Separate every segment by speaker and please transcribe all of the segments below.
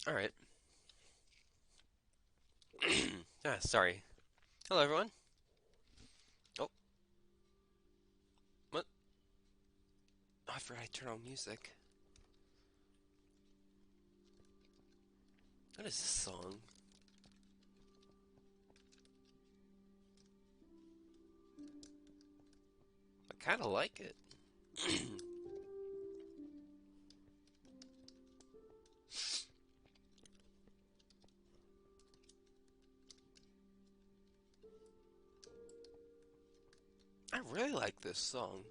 Speaker 1: Alright. Sorry. Hello, everyone. Oh, what? Oh, I forgot I turned on music. What is this song? I kind of like it. I really like this song.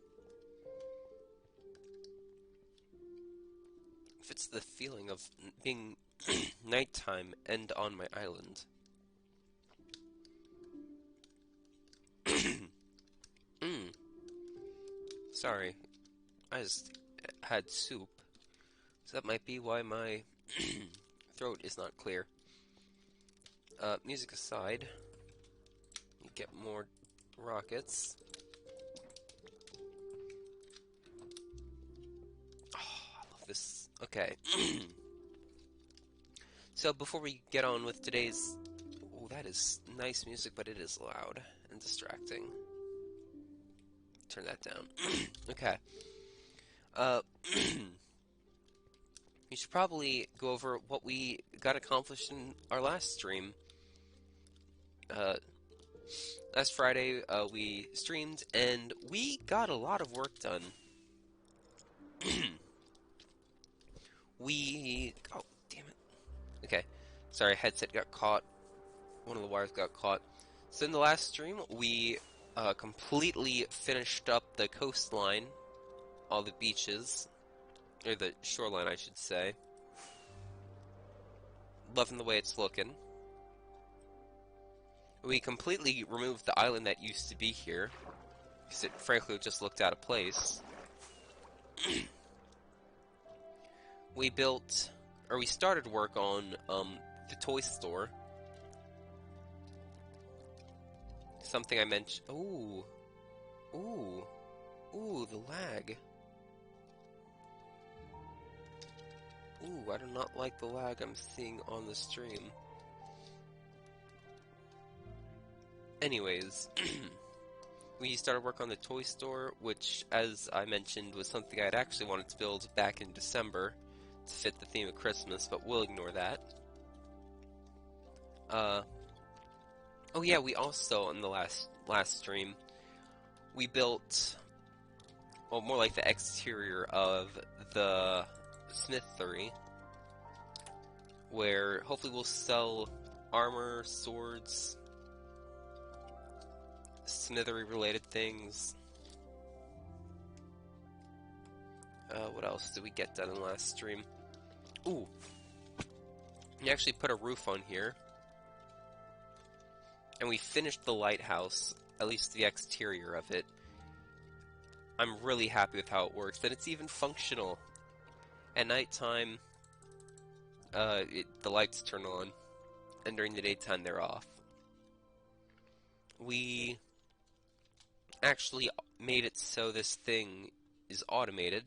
Speaker 1: Fits the feeling of being nighttime and on my island. Mm, sorry. I just had soup. So that might be why my throat is not clear. Music aside, you get more rockets. Oh, I love this. Okay. So before we get on with today's... Oh, that is nice music, but it is loud and distracting. Turn that down. Okay. Uh, we should probably go over what we got accomplished in our last stream. Uh, last Friday, we streamed, and we got a lot of work done. Oh, damn it. Okay. Sorry, headset got caught. One of the wires got caught. So in the last stream, we completely finished up the coastline, all the beaches, or the shoreline, I should say. Loving the way it's looking. We completely removed the island that used to be here, because it frankly just looked out of place. We built, or we started work on the toy store. Something I mentioned. Ooh, ooh, ooh, the lag. Ooh, I do not like the lag I'm seeing on the stream. Anyways, we started work on the toy store, which, as I mentioned, was something I'd actually wanted to build back in December to fit the theme of Christmas, but we'll ignore that. Oh yeah, we also, on the last stream, we built, well, more like the exterior of the smithery, where hopefully we'll sell armor, swords, smithery related things. What else did we get done in the last stream? Ooh, we actually put a roof on here, and we finished the lighthouse, at least the exterior of it. I'm really happy with how it works, that it's even functional. At nighttime, the lights turn on, and during the daytime they're off. We actually made it so this thing is automated.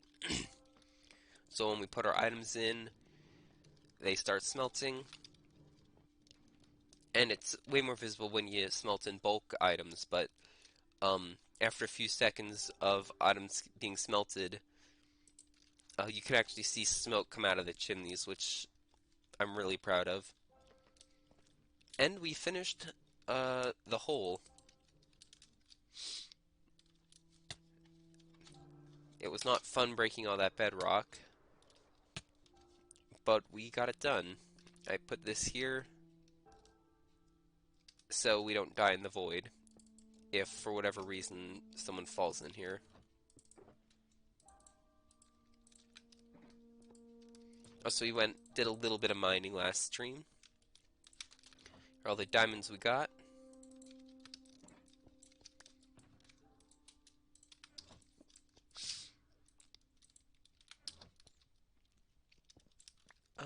Speaker 1: So when we put our items in, they start smelting, and it's way more visible when you smelt in bulk items, but after a few seconds of items being smelted, you can actually see smoke come out of the chimneys, which I'm really proud of. And we finished the hole. It was not fun breaking all that bedrock, but we got it done. I put this here so we don't die in the void if, for whatever reason, someone falls in here. Also, we did a little bit of mining last stream. Here are all the diamonds we got.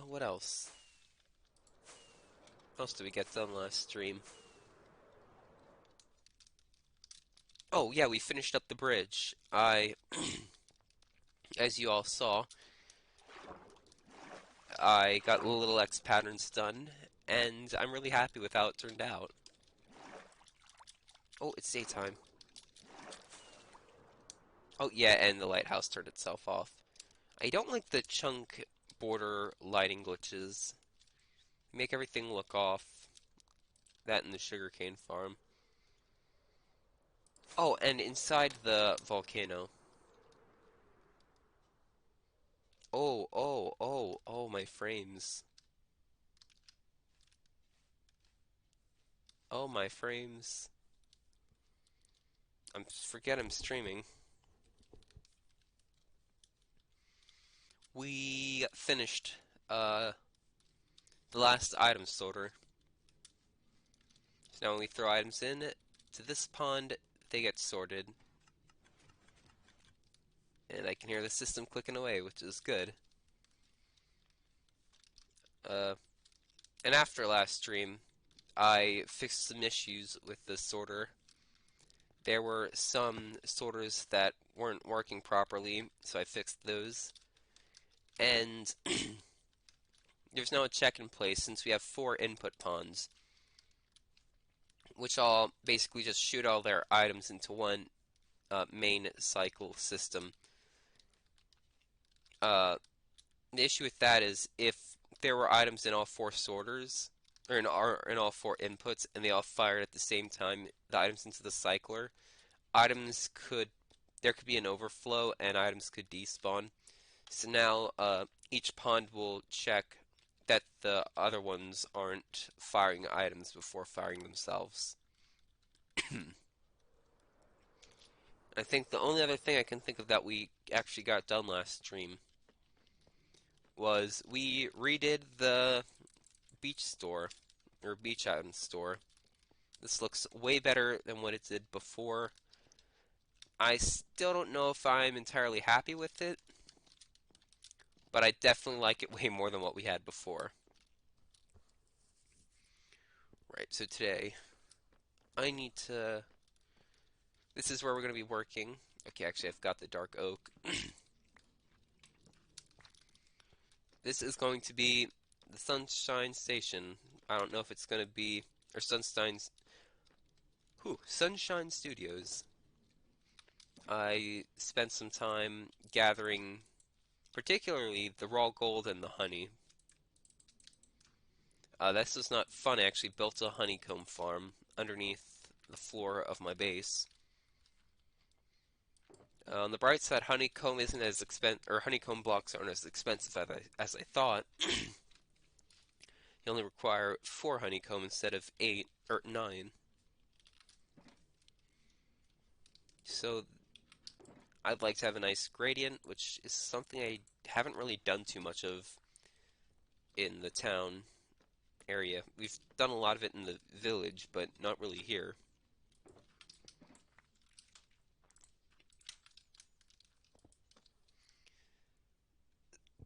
Speaker 1: What else? What else did we get done last stream? Oh, yeah, we finished up the bridge. As you all saw, I got little X patterns done, and I'm really happy with how it turned out. Oh, it's daytime. Oh, yeah, and the lighthouse turned itself off. I don't like the chunk border lighting glitches. Make everything look off. That in the sugarcane farm. Oh, and inside the volcano. Oh, my frames. Oh, my frames. Forget I'm streaming. We finished the last item sorter. So now when we throw items in to this pond, they get sorted. And I can hear the system clicking away, which is good. Uh, and after last stream, I fixed some issues with the sorter. There were some sorters that weren't working properly, so I fixed those. And there's now a check in place since we have 4 input ponds, which all basically just shoot all their items into one main cycle system. Uh, the issue with that is if there were items in all 4 sorters, or in all 4 inputs, and they all fired at the same time, the items into the cycler, there could be an overflow and items could despawn. So now each pond will check that the other ones aren't firing items before firing themselves. I think the only other thing I can think of that we actually got done last stream was we redid the beach store, or beach item store. This looks way better than what it did before. I still don't know if I'm entirely happy with it, but I definitely like it way more than what we had before. Right, so today I need to. This is where we're going to be working. Okay, actually, I've got the dark oak. This is going to be the Sunshine Station. I don't know if it's going to be. Or Sunshine Studios. I spent some time gathering, particularly the raw gold and the honey. This was not fun. I actually built a honeycomb farm underneath the floor of my base. On the bright side, honeycomb isn't as or honeycomb blocks aren't as expensive as I thought. You only require 4 honeycomb instead of 8 or 9. So I'd like to have a nice gradient, which is something I haven't really done too much of in the town area. We've done a lot of it in the village, but not really here.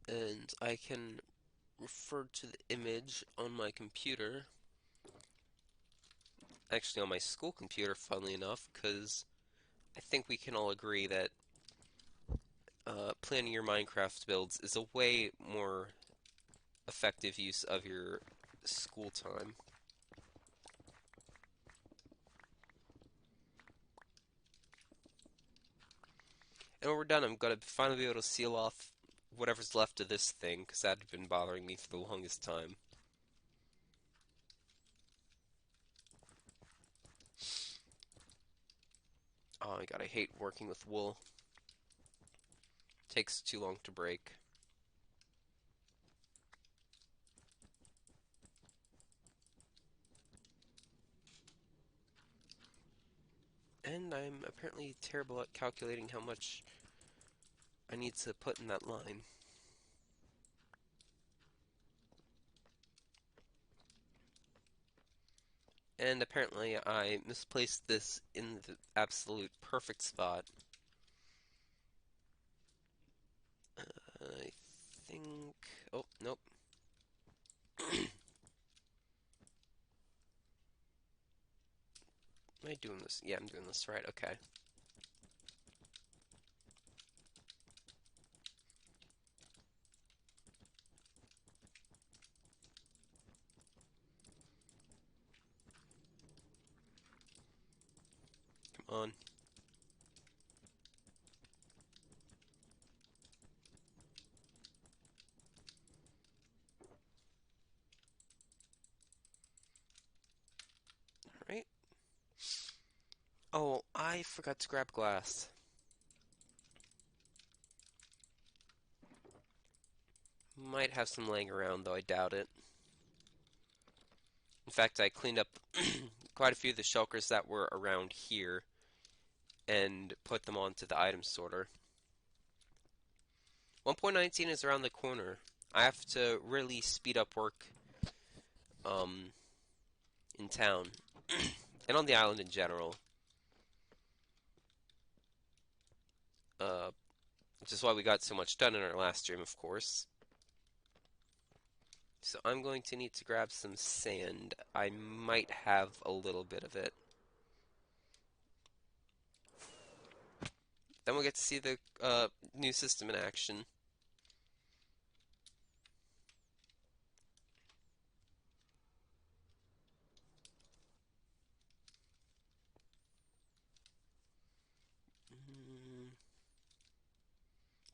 Speaker 1: And I can refer to the image on my computer. Actually, on my school computer, funnily enough, because I think we can all agree that planning your Minecraft builds is a way more effective use of your school time. And when we're done, I'm going to finally be able to seal off whatever's left of this thing, because that had been bothering me for the longest time. Oh my god, I hate working with wool. It takes too long to break. And I'm apparently terrible at calculating how much I need to put in that line. And apparently I misplaced this in the absolute perfect spot. I think... Oh, nope. Am I doing this? Yeah, I'm doing this right. Okay. I forgot to grab glass. Might have some laying around, though I doubt it. In fact, I cleaned up quite a few of the shulkers that were around here and put them onto the item sorter. 1.19 is around the corner. I have to really speed up work um, in town and on the island in general. Which is why we got so much done in our last stream, of course. So I'm going to need to grab some sand. I might have a little bit of it. Then we'll get to see the new system in action.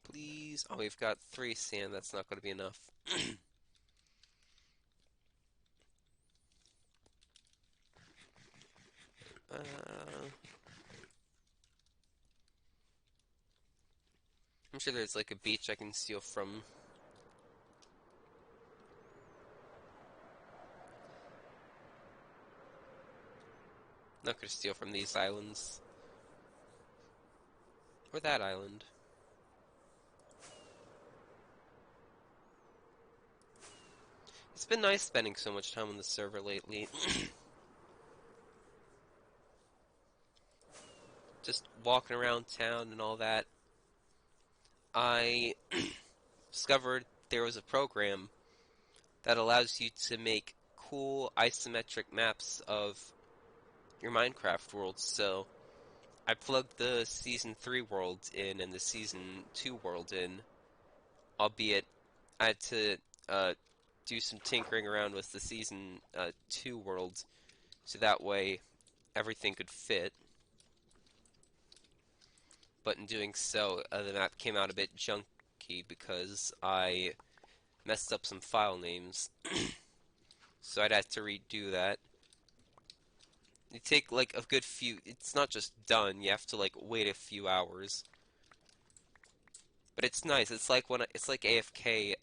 Speaker 1: Please. Oh, we've got 3 sand. That's not going to be enough. I'm sure there's like a beach I can steal from. Not going to steal from these islands. Or that island. It's been nice spending so much time on the server lately. Just walking around town and all that. I discovered there was a program that allows you to make cool isometric maps of your Minecraft world. So I plugged the Season 3 world in and the Season 2 world in, albeit I had to do some tinkering around with the Season 2 world so that way everything could fit. But in doing so, the map came out a bit junky because I messed up some file names. So I'd have to redo that. You take like a good few, it's not just done, you have to like wait a few hours. But it's nice. It's like it's like AFK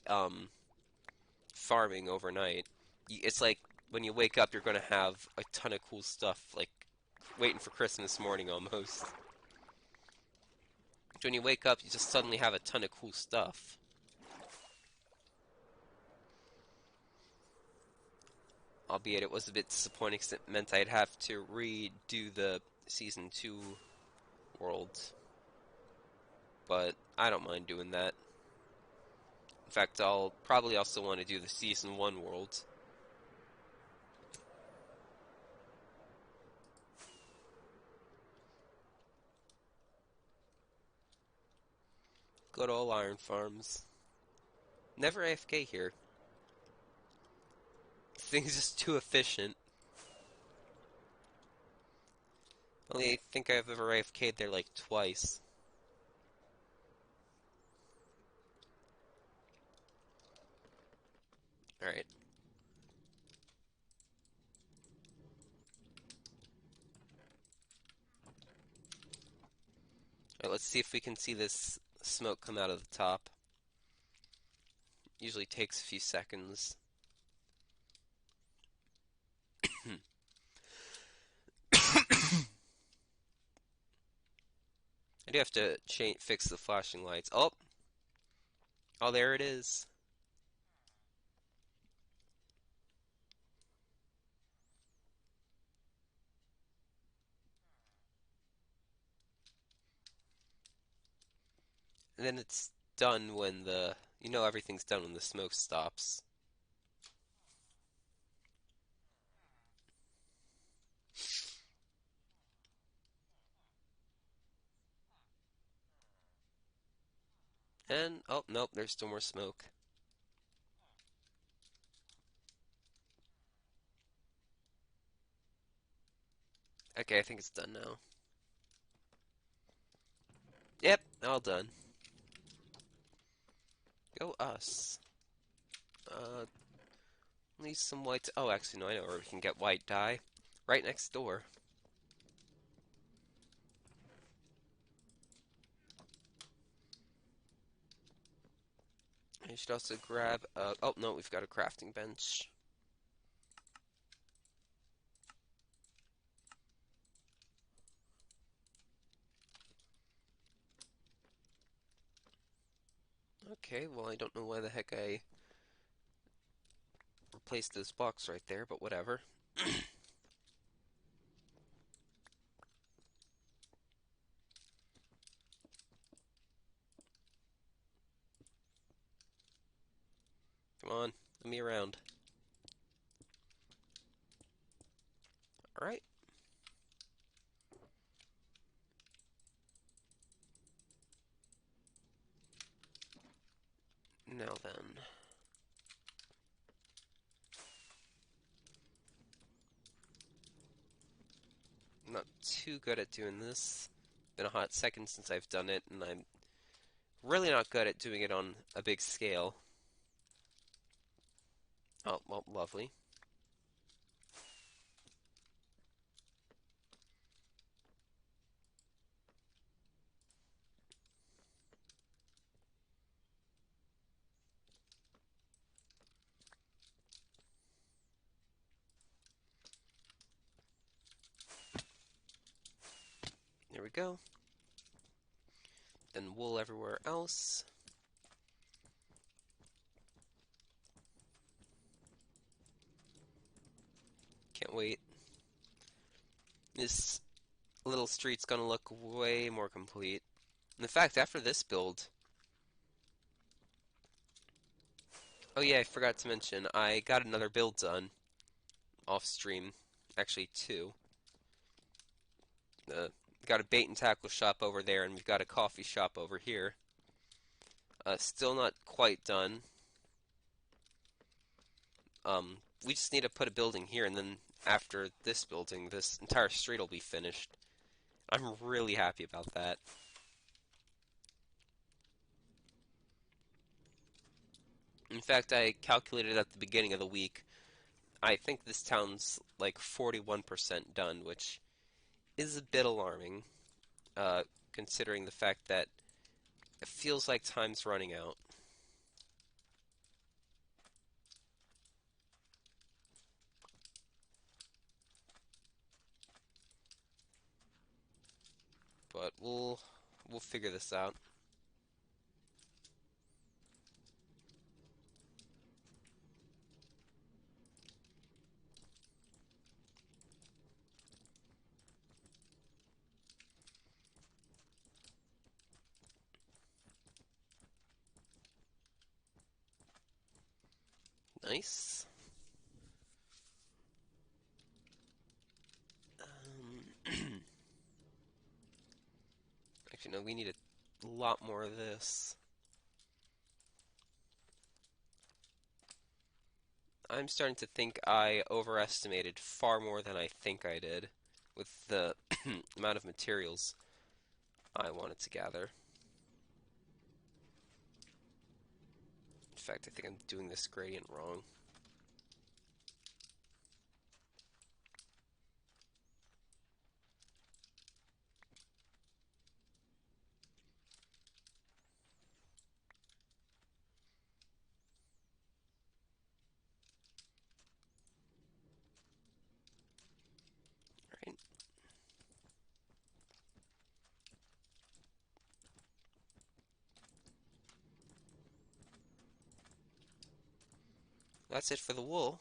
Speaker 1: farming overnight. It's like when you wake up, you're gonna have a ton of cool stuff, like waiting for Christmas morning almost. When you wake up, you just suddenly have a ton of cool stuff. Albeit it was a bit disappointing because it meant I'd have to redo the Season 2 world. But I don't mind doing that. In fact, I'll probably also want to do the Season 1 world. Good old iron farms. Never AFK here. This thing's just too efficient. Only I think I've ever AFK'd there like twice. Alright. Alright, let's see if we can see this smoke come out of the top. Usually takes a few seconds. I do have to fix the flashing lights. Oh! Oh, there it is. And then it's done when the... You know everything's done when the smoke stops. And, oh, nope, there's still more smoke. Okay, I think it's done now. Yep, all done. Go us. Need some white... Oh, actually, no, I know where we can get white dye. Right next door. I should also grab oh no, we've got a crafting bench. Okay, well I don't know why the heck I replaced this box right there, but whatever. Come on, let me around. Alright, now then. I'm not too good at doing this. Been a hot second since I've done it, and I'm really not good at doing it on a big scale. Oh, well, lovely. There we go. Then wool everywhere else. Can't wait. This little street's gonna look way more complete. In fact, after this build... Oh yeah, I forgot to mention, I got another build done off stream. Actually, two. Got a bait and tackle shop over there, and we've got a coffee shop over here. Still not quite done. We just need to put a building here, and then after this building, this entire street will be finished. I'm really happy about that. In fact, I calculated at the beginning of the week. I think this town's like 41% done, which is a bit alarming, considering the fact that it feels like time's running out. But we'll figure this out. Nice. Actually, no, we need a lot more of this. I'm starting to think I overestimated far more than I think I did with the amount of materials I wanted to gather. In fact, I think I'm doing this gradient wrong. Right. That's it for the wool.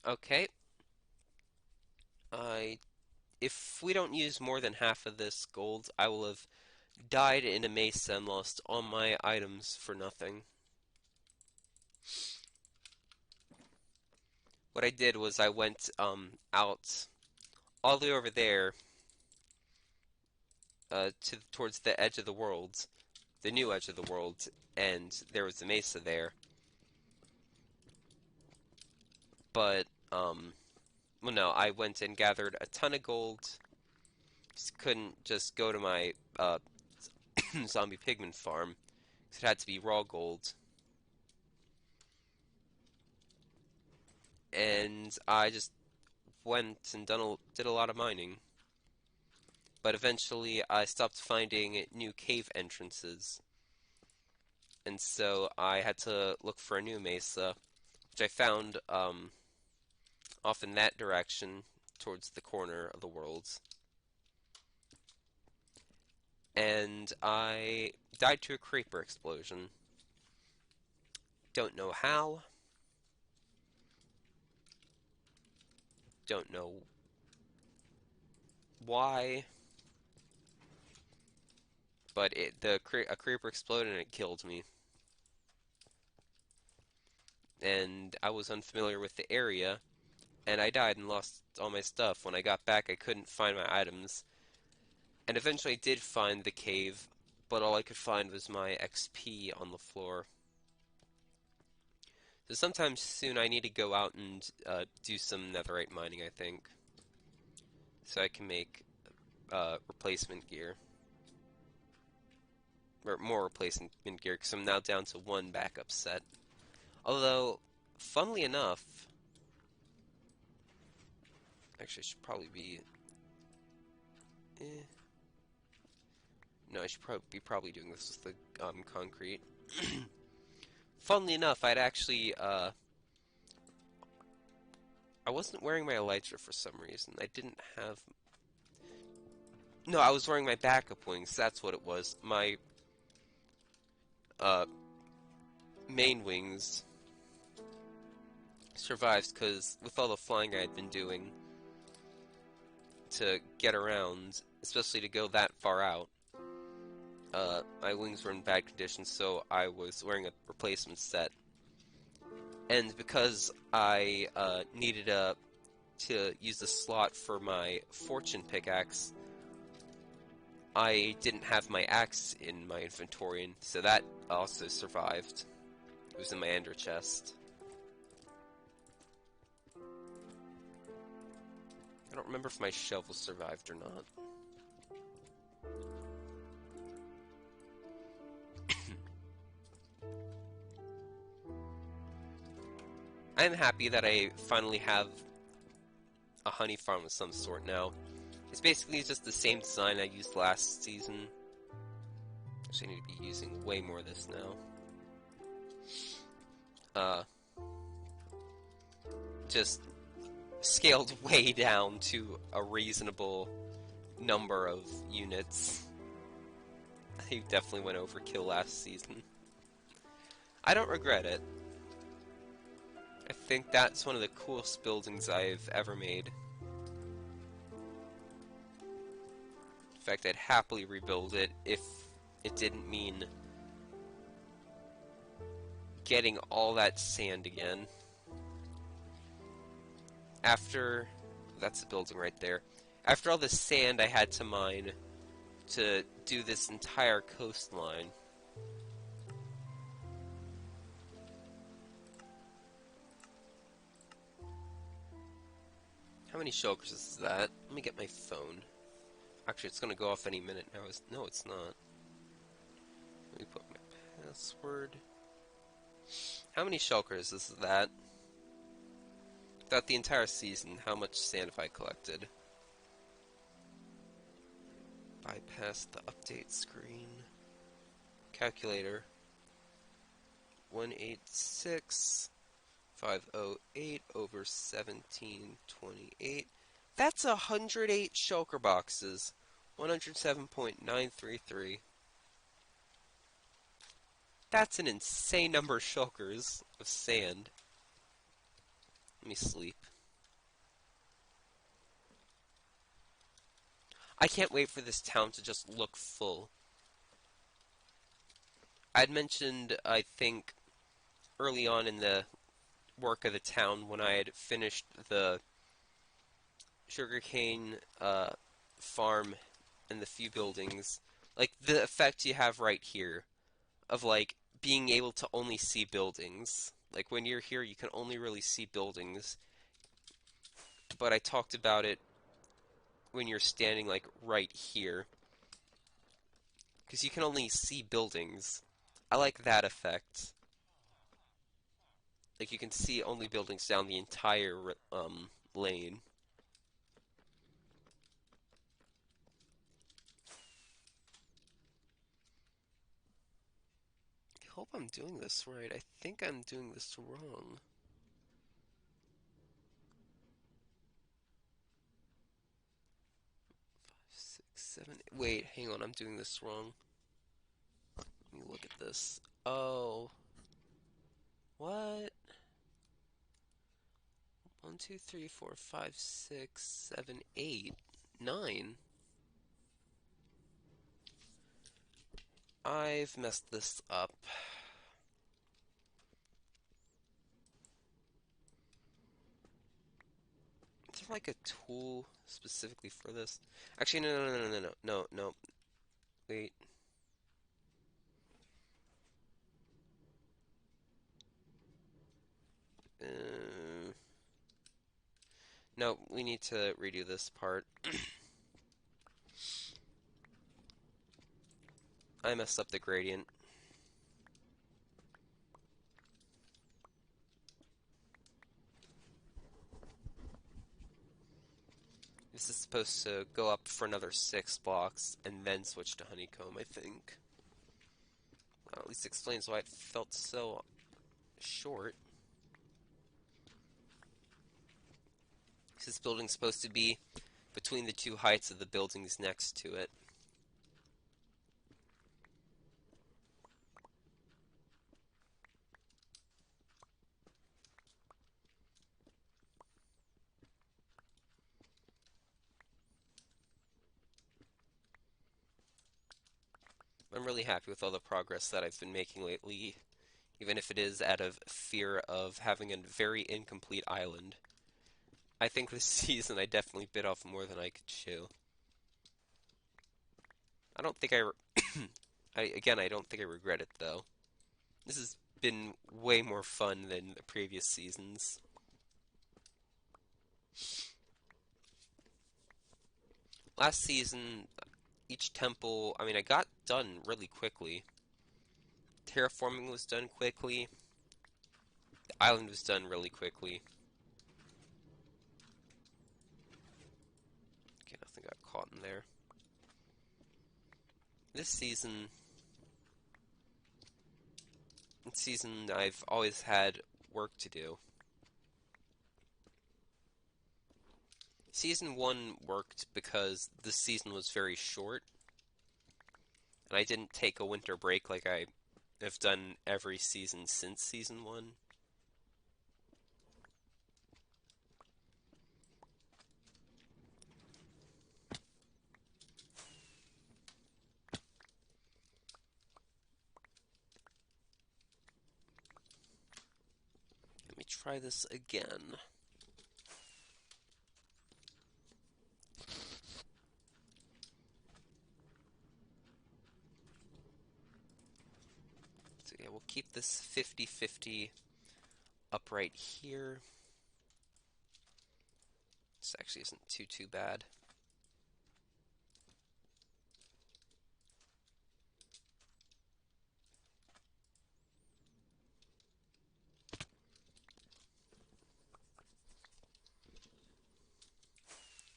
Speaker 1: Okay. If we don't use more than half of this gold, I will have died in a mesa and lost all my items for nothing. What I did was I went out all the way over there towards the edge of the world, the new edge of the world, and there was a mesa there. But well, no, I went and gathered a ton of gold. Just couldn't just go to my zombie pigman farm, 'cause it had to be raw gold. And I just went and did a lot of mining. but eventually I stopped finding new cave entrances, and so I had to look for a new mesa, which I found off in that direction towards the corner of the world. And I died to a creeper explosion. Don't know how, don't know why, but a creeper exploded and it killed me. And I was unfamiliar with the area, and I died and lost all my stuff. When I got back, I couldn't find my items, and eventually I did find the cave, but all I could find was my XP on the floor. So sometime soon I need to go out and do some netherite mining, I think, so I can make replacement gear. Or more replacement gear, because I'm now down to one backup set. Although, funnily enough, actually I should probably be... No, I should probably doing this with the concrete. Funnily enough, I'd actually, I wasn't wearing my elytra for some reason. I didn't have... No, I was wearing my backup wings, that's what it was. My, uh, main wings survived, because with all the flying I had been doing to get around, especially to go that far out, my wings were in bad condition, so I was wearing a replacement set. And because I needed to use the slot for my fortune pickaxe, I didn't have my axe in my inventory, and so that also survived. It was in my ender chest. I don't remember if my shovel survived or not. I'm happy that I finally have a honey farm of some sort now. It's basically just the same design I used last season. Actually, I need to be using way more of this now. Just scaled way down to a reasonable number of units. I definitely went overkill last season. I don't regret it. I think that's one of the coolest buildings I've ever made. In fact, I'd happily rebuild it if it didn't mean getting all that sand again. After... that's the building right there. After all the sand I had to mine to do this entire coastline. How many shulkers is that? Let me get my phone. Actually, it's gonna go off any minute now. No, it's not. Let me put my password. How many shulkers is that? Throughout the entire season, how much sand have I collected? Bypass the update screen. Calculator. 186,508 over 1728. That's 108 shulker boxes. 107.933. That's an insane number of shulkers of sand. Let me sleep. I can't wait for this town to just look full. I'd mentioned, I think, early on in the work of the town, when I had finished the sugarcane farm and the few buildings, like the effect you have right here of like being able to only see buildings. Like when you're here, you can only really see buildings. But I talked about it when you're standing like right here, because you can only see buildings. I like that effect. Like you can see only buildings down the entire lane. hope I'm doing this right. I think I'm doing this wrong. 6, 7. Wait, hang on. I'm doing this wrong. Let me look at this. Oh, what? 1, 2, 3, 4, 5, 6, 7, 8, 9. I've messed this up. Is there like a tool specifically for this? Actually, no. Wait. Uh, no, we need to redo this part. I messed up the gradient. This is supposed to go up for another 6 blocks and then switch to honeycomb, I think. Well, at least explains why it felt so short. This building's supposed to be between the two heights of the buildings next to it. I'm really happy with all the progress that I've been making lately, even if it is out of fear of having a very incomplete island. I think this season I definitely bit off more than I could chew. I don't think I don't think I regret it though. This has been way more fun than the previous seasons. Last season, each temple, I mean, I got done really quickly. Terraforming was done quickly. The island was done really quickly. Okay, nothing got caught in there. This season, I've always had work to do. Season 1 worked because the season was very short, and I didn't take a winter break like I have done every season since Season 1. Let me try this again. So yeah, we'll keep this 50-50 upright here. This actually isn't too bad.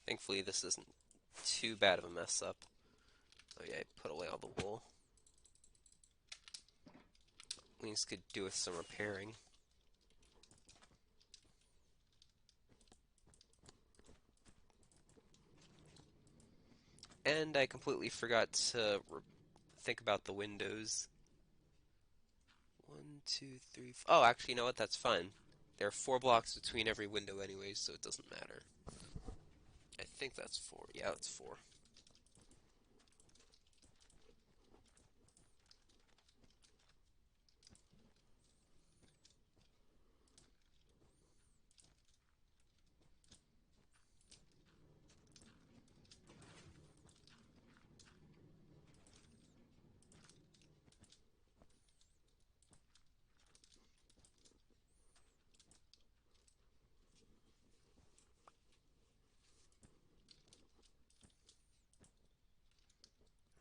Speaker 1: Thankfully, this isn't too bad of a mess up. Oh yeah, I put away all the wool. These could do with some repairing. And I completely forgot to think about the windows. 1, 2, 3, 4. Oh, actually, you know what? That's fine. There are 4 blocks between every window anyways, so it doesn't matter. I think that's 4. Yeah, that's 4.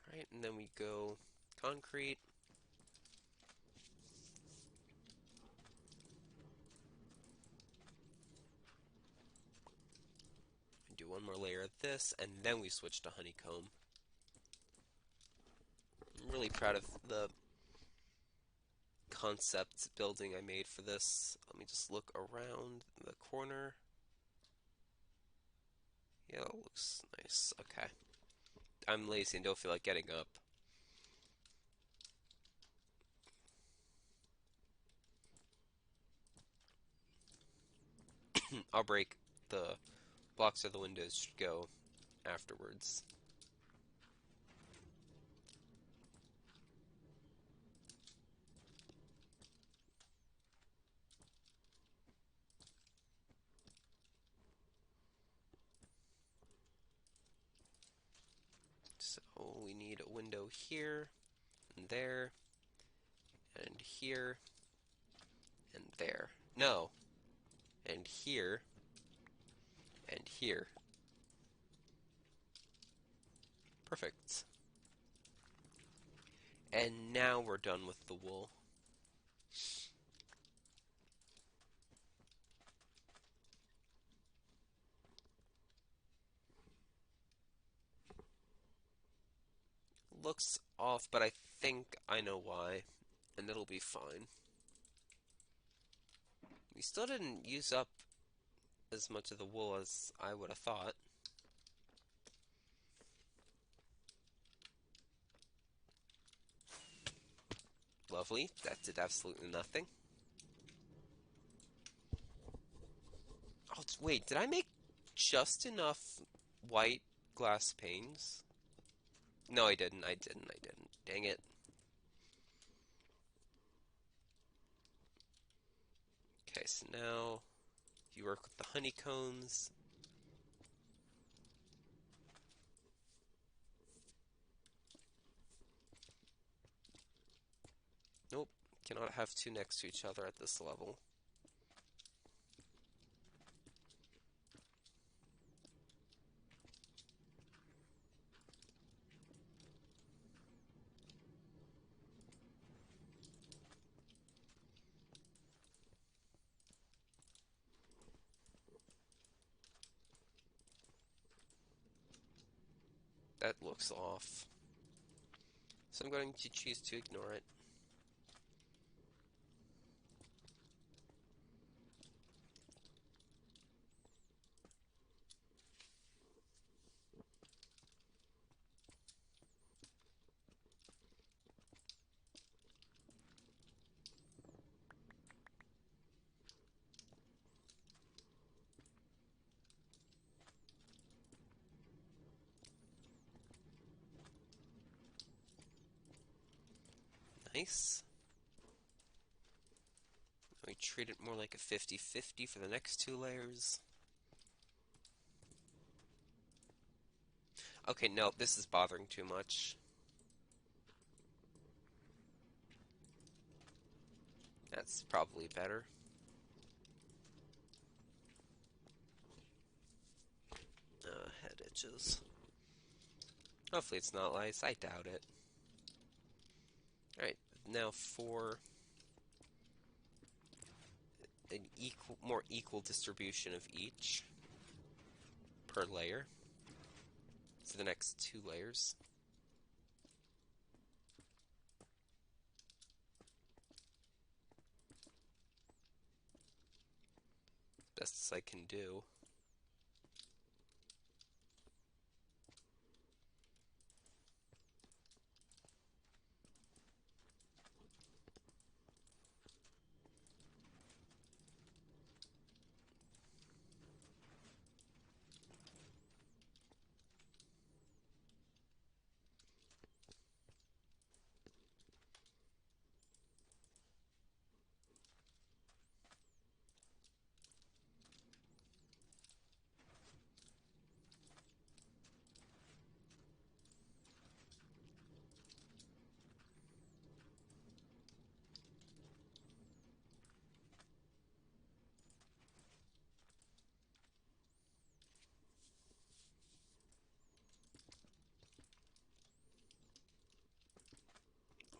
Speaker 1: Alright, and then we go concrete. Do one more layer of this, and then we switch to honeycomb. I'm really proud of the concept building I made for this. Let me just look around the corner. Yeah, that looks nice. Okay. I'm lazy and don't feel like getting up. I'll break the blocks of the windows should go afterwards. So we need a window here, and there, and here, and there. No, and here, and here. Perfect. And now we're done with the wool. Looks off, but I think I know why, and it'll be fine. We still didn't use up as much of the wool as I would have thought. Lovely. That did absolutely nothing. Oh, wait, did I make just enough white glass panes? No, I didn't. I didn't. I didn't. Dang it. Okay, so now you work with the honeycombs. Nope, cannot have two next to each other at this level. That looks off. So I'm going to choose to ignore it. Nice. We treat it more like a 50-50 for the next two layers. Okay, no, this is bothering too much. That's probably better. Head edges. Hopefully it's not lice. I doubt it. Alright, now for an more equal distribution of each per layer for the next two layers. Best as I can do.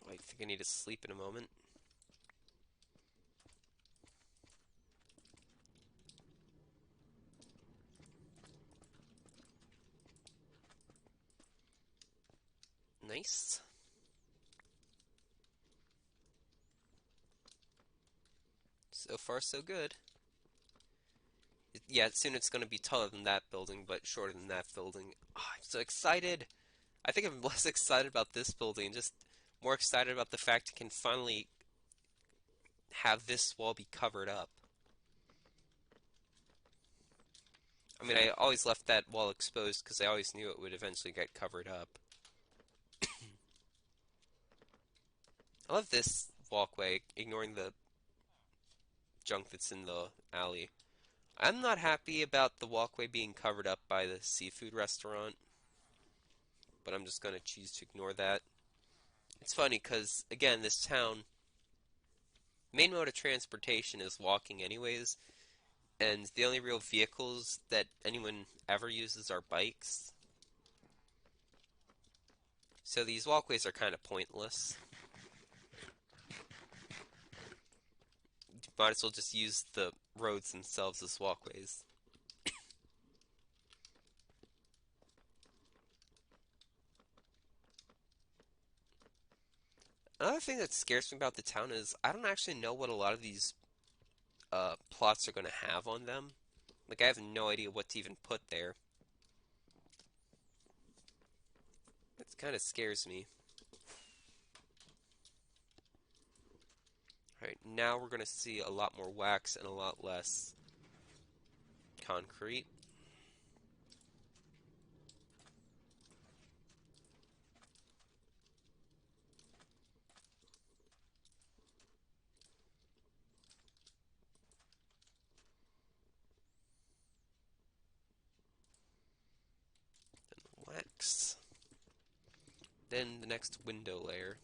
Speaker 1: I think I need to sleep in a moment. Nice. So far, so good. Yeah, soon it's going to be taller than that building, but shorter than that building. Oh, I'm so excited! I think I'm less excited about this building, just more excited about the fact it can finally have this wall be covered up. I mean, I always left that wall exposed because I always knew it would eventually get covered up. I love this walkway, ignoring the junk that's in the alley. I'm not happy about the walkway being covered up by the seafood restaurant, but I'm just going to choose to ignore that. It's funny because, again, this town, main mode of transportation is walking anyways, and the only real vehicles that anyone ever uses are bikes. So these walkways are kind of pointless. Might as well just use the roads themselves as walkways. Another thing that scares me about the town is I don't actually know what a lot of these plots are going to have on them. Like, I have no idea what to even put there. It kind of scares me. Alright, now we're going to see a lot more wax and a lot less concrete. Wax. Then the next window layer.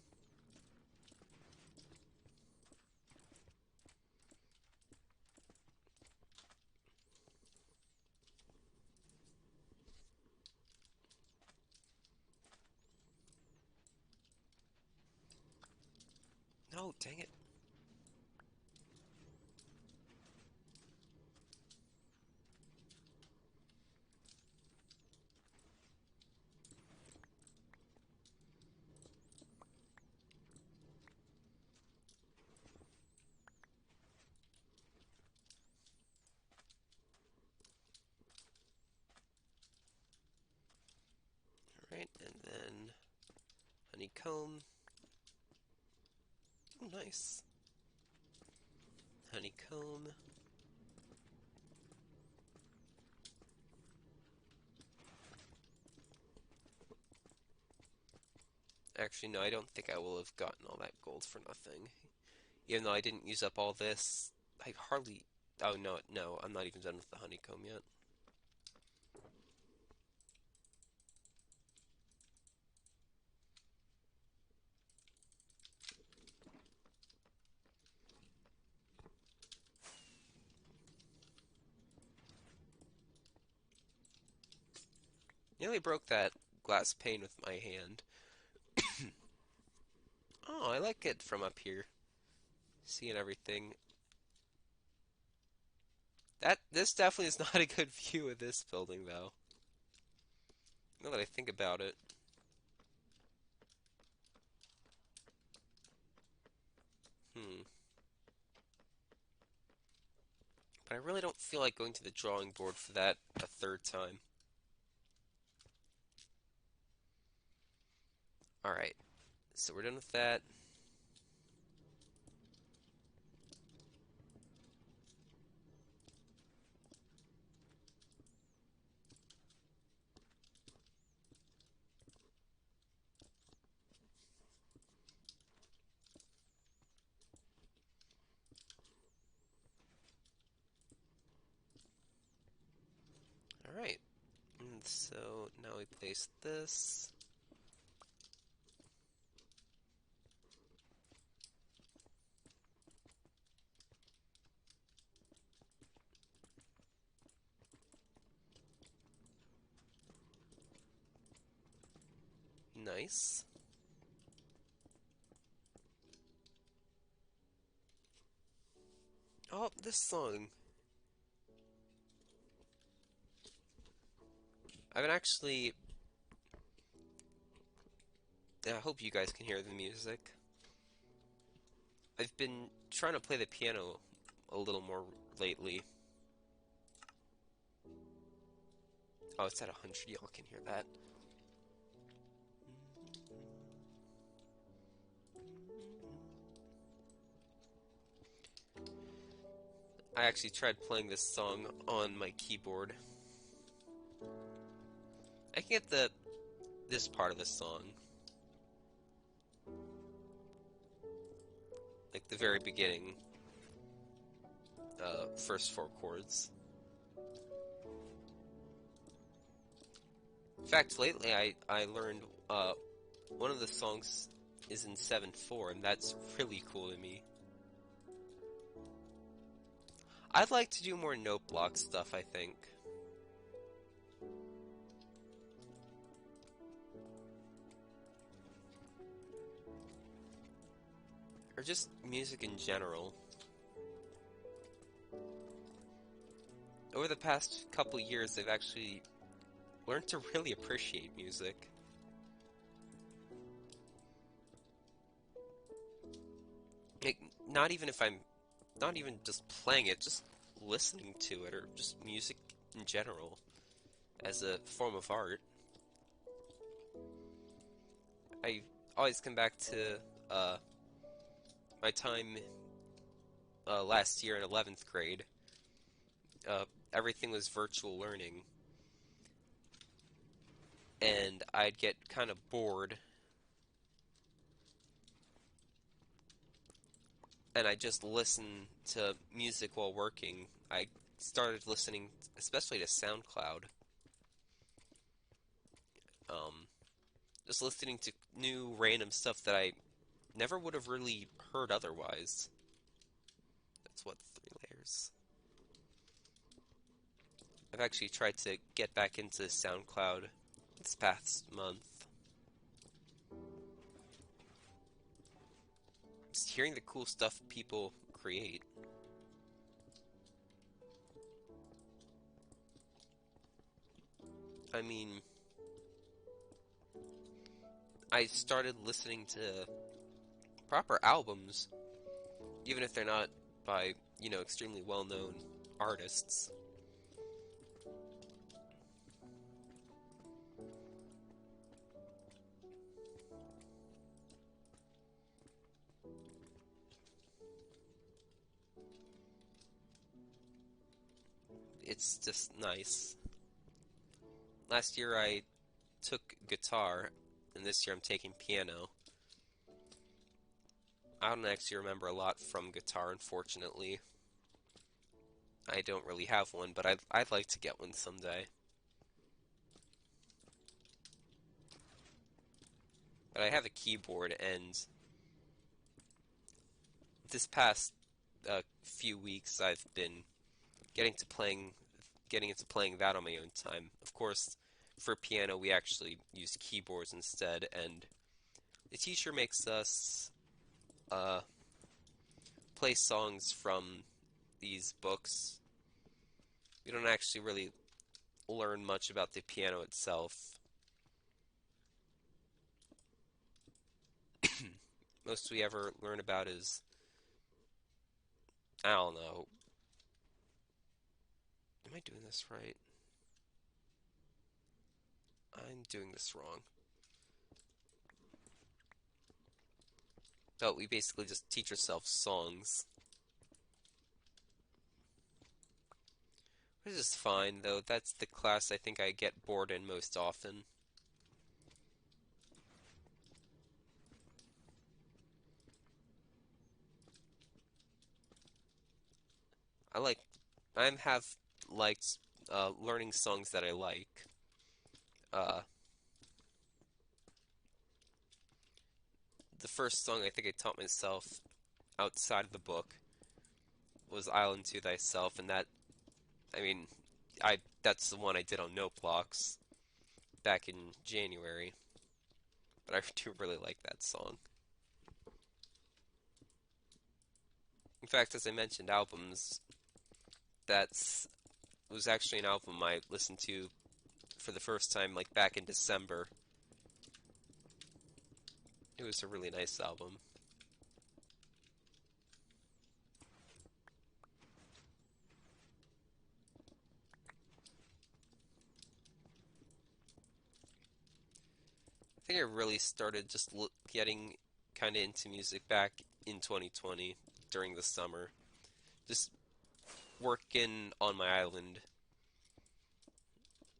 Speaker 1: No, dang it. Alright, and then honeycomb. Oh, nice. Honeycomb. Actually, no, I don't think I will have gotten all that gold for nothing. Even though I didn't use up all this, I hardly... Oh, no, no, I'm not even done with the honeycomb yet. Nearly broke that glass pane with my hand. Oh, I like it from up here. Seeing everything. This definitely is not a good view of this building, though. Now that I think about it. Hmm. But I really don't feel like going to the drawing board for that a third time. Alright, so we're done with that. Alright, and so now we place this. Nice. Oh, this song. I've been actually... I hope you guys can hear the music. I've been trying to play the piano a little more lately. Oh, it's at 100. Y'all can hear that. I actually tried playing this song on my keyboard. I can get this part of the song, like the very beginning, first four chords. In fact, lately I learned one of the songs is in 7/4, and that's really cool to me. I'd like to do more note block stuff, I think. Or just music in general. Over the past couple years, I've actually learned to really appreciate music. Like, not even if I'm not even just playing it, just listening to it, or just music in general as a form of art. I always come back to my time last year in 11th grade. Everything was virtual learning, and I'd get kind of bored, and I just listen to music while working. I started listening, especially to SoundCloud. Um, just listening to new random stuff that I never would have really heard otherwise. That's what, 3 layers. I've actually tried to get back into SoundCloud this past month. Just hearing the cool stuff people create. I mean, I started listening to proper albums, even if they're not by, extremely well-known artists. It's just nice. Last year I took guitar, and this year I'm taking piano. I don't actually remember a lot from guitar, unfortunately. I don't really have one, but I'd like to get one someday. But I have a keyboard, and this past few weeks I've been getting to playing, getting into playing that on my own time. Of course, for piano we actually use keyboards instead, and the teacher makes us uh, play songs from these books. We don't actually really learn much about the piano itself. Most we ever learn about is, I don't know. Am I doing this right? I'm doing this wrong. Oh, we basically just teach ourselves songs. Which is fine, though. That's the class I think I get bored in most often. I like, I have liked learning songs that I like. Uh, the first song I think I taught myself outside of the book was Island to Thyself, and that, I mean, that's the one I did on Note Blocks back in January. But I do really like that song. In fact, as I mentioned, albums, that's was actually an album I listened to for the first time, like back in December. It was a really nice album. think I really started just getting kind of into music back in 2020 during the summer. Just working on my island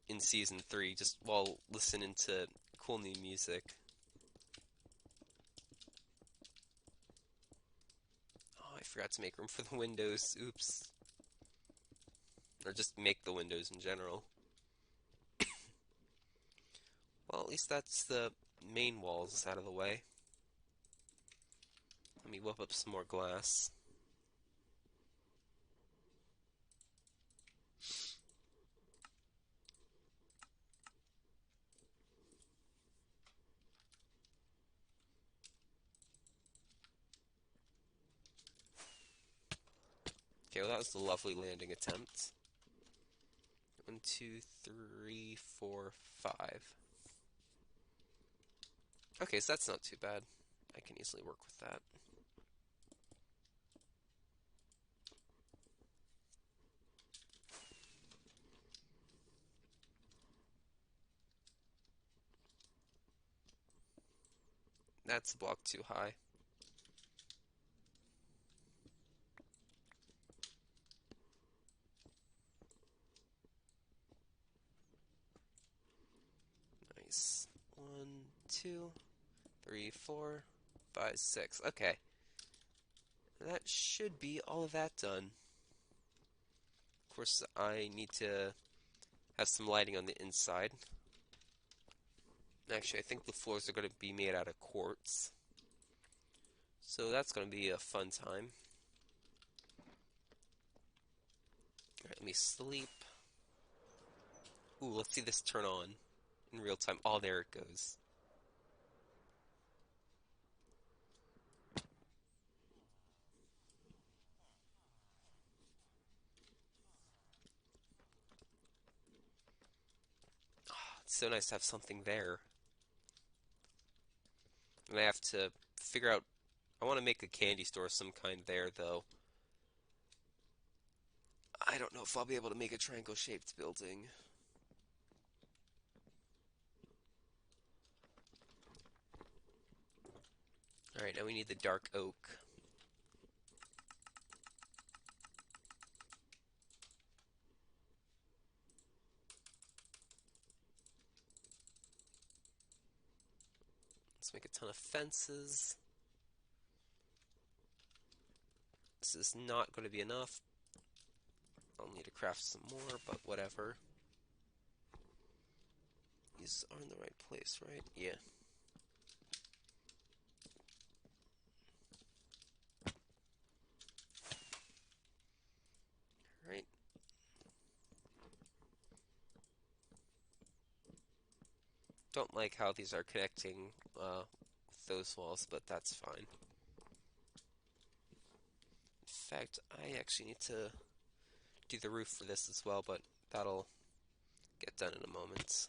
Speaker 1: in season 3, just while listening to cool new music. Oh, I forgot to make room for the windows. Oops. Or just make the windows in general. Well, at least that's the main walls out of the way. Let me whip up some more glass. Okay, well that was the lovely landing attempt. 1, 2, 3, 4, 5. Okay, so that's not too bad. I can easily work with that. That's a block too high. Nice. 1, 2, 3, 4, 5, 6. Okay. That should be all of that done. Of course, I need to have some lighting on the inside. Actually, I think the floors are going to be made out of quartz. So that's going to be a fun time. Alright, let me sleep. Ooh, let's see this turn on in real time. Oh, there it goes. It's so nice to have something there. And I have to figure out. I want to make a candy store of some kind there, though. I don't know if I'll be able to make a triangle-shaped building. Alright, now we need the dark oak. Let's make a ton of fences. This is not going to be enough. I'll need to craft some more, but whatever. These are in the right place, right? Yeah. Right. Don't like how these are connecting with those walls, but that's fine. In fact, I actually need to do the roof for this as well, but that'll get done in a moment.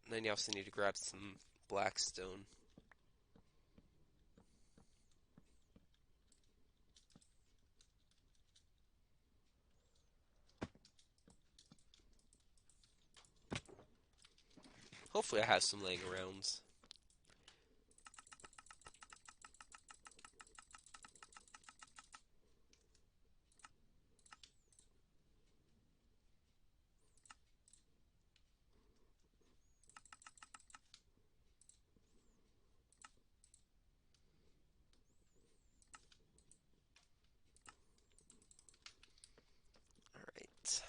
Speaker 1: And then you also need to grab some black stone. Hopefully I have some laying around. Alright.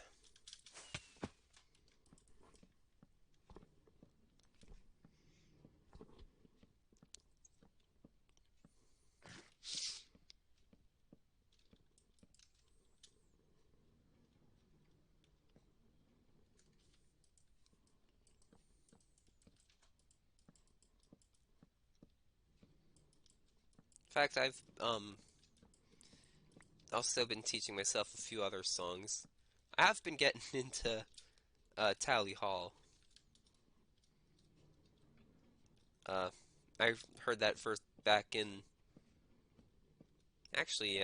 Speaker 1: In fact, I've also been teaching myself a few other songs. I have been getting into Tally Hall. Uh, I heard that first back in actually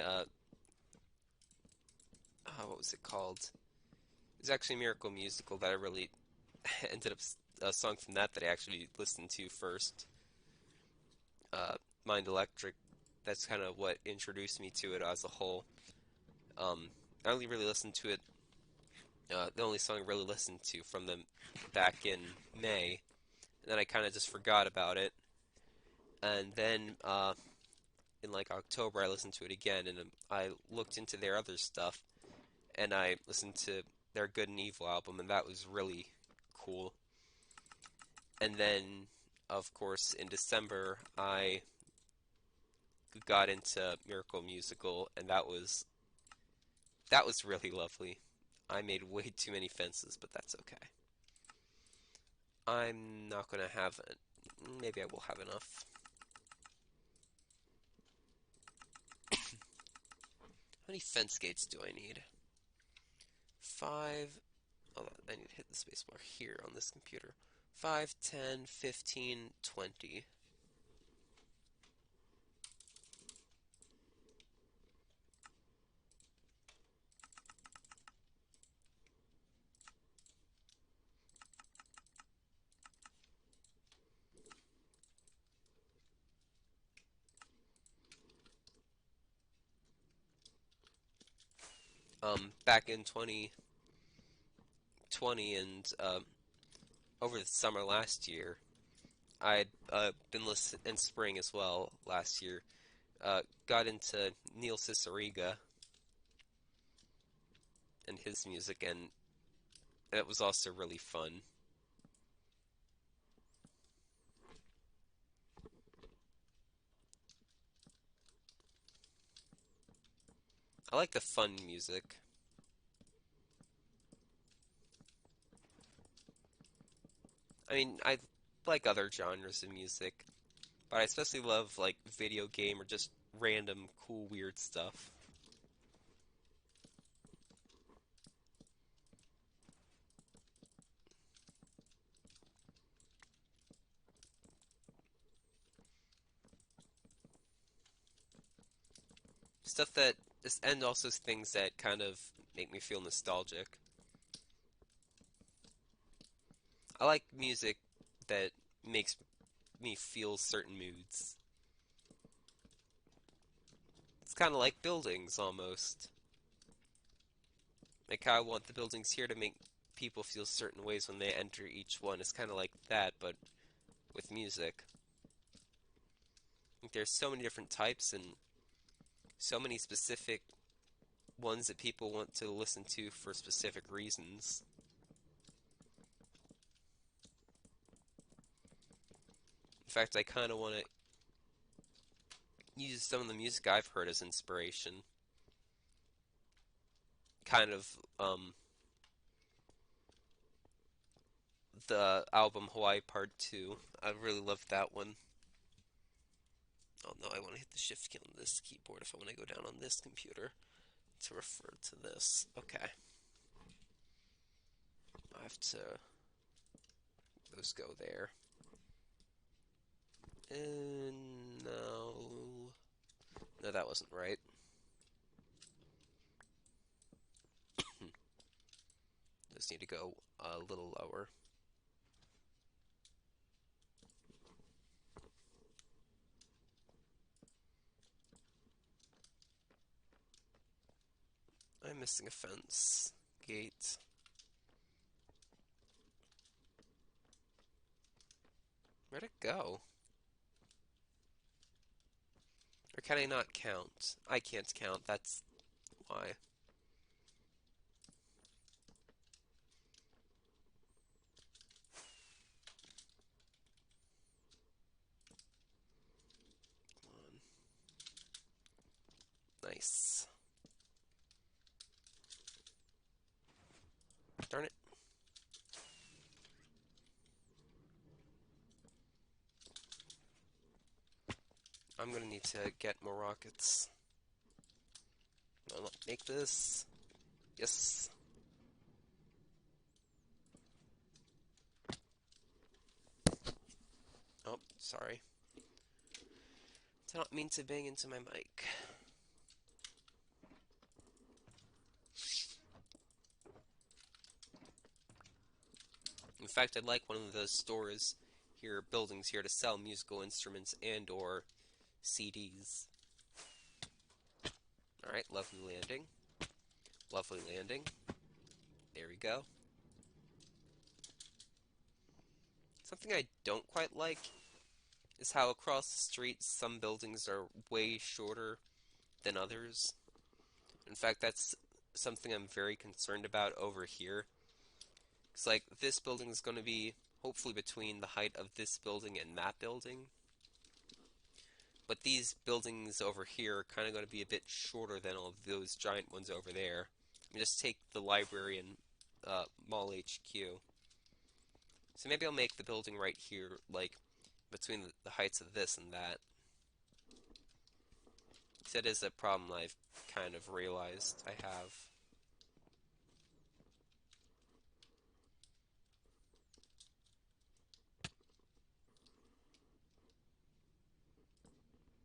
Speaker 1: what was it called? It's actually a Miracle Musical that I really ended up a song from that I actually listened to first. Mind Electric. That's kind of what introduced me to it as a whole. I only really listened to it. The only song I really listened to from them back in May, and then I kind of just forgot about it. And then in like October, I listened to it again, and I looked into their other stuff, and I listened to their Good and Evil album, and that was really cool. And then, of course, in December, I got into Miracle Musical, and that was really lovely. I made way too many fences, but that's okay. I'm not gonna have it. Maybe I will have enough. How many fence gates do I need? 5. Oh, I need to hit the spacebar here on this computer. 5, 10, 15, 20. Back in 2020 and over the summer last year, I'd been listening in spring as well last year. Got into Neil Cicierega and his music, and it was also really fun. I like the fun music. I mean, I like other genres of music, but I especially love like video game or just random cool weird stuff. Stuff that is, and also things that kind of make me feel nostalgic. I like music that makes me feel certain moods. It's kind of like buildings almost. Like how I want the buildings here to make people feel certain ways when they enter each one. It's kind of like that, but with music. Like there's so many different types and so many specific ones that people want to listen to for specific reasons. In fact, I kind of want to use some of the music I've heard as inspiration. Kind of the album Hawaii Part 2. I really loved that one. Oh no, I want to hit the shift key on this keyboard if I want to go down on this computer to refer to this. Okay. I have to those go there. And no. No, that wasn't right. Those need to go a little lower. I'm missing a fence. Gate. Where'd it go? Or can I not count? I can't count, that's why. Come on. Nice. Darn it. I'm gonna need to get more rockets. No, make this. Yes. Oh, sorry. Did not mean to bang into my mic. In fact, I'd like one of those stores here, buildings here, to sell musical instruments and or CDs. Alright, lovely landing. Lovely landing. There we go. Something I don't quite like is how across the street some buildings are way shorter than others. In fact, that's something I'm very concerned about over here. It's like this building is going to be hopefully between the height of this building and that building. But these buildings over here are kind of going to be a bit shorter than all of those giant ones over there. I mean, just take the library and Mall HQ. So maybe I'll make the building right here, like, between the heights of this and that. That is a problem I've kind of realized I have.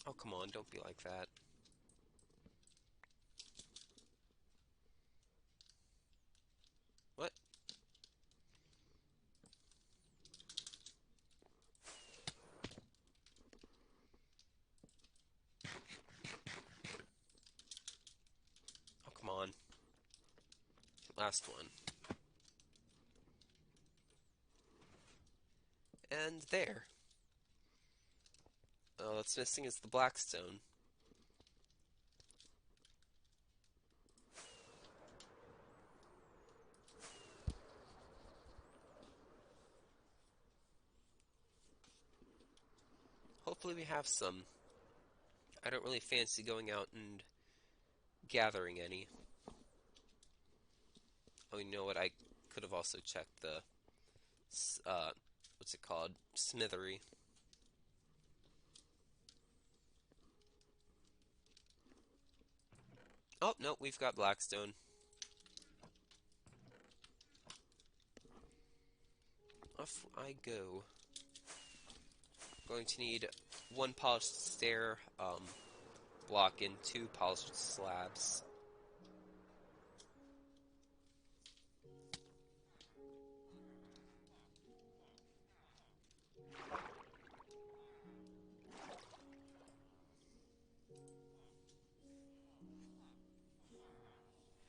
Speaker 1: Oh, come on, don't be like that. What? Oh, come on. Last one. And there. All that's missing is the Blackstone. Hopefully we have some. I don't really fancy going out and gathering any. Oh, you know what? I could have also checked the, what's it called? Smithery. Oh, no, we've got Blackstone. Off I go. Going to need one polished stair block and two polished slabs.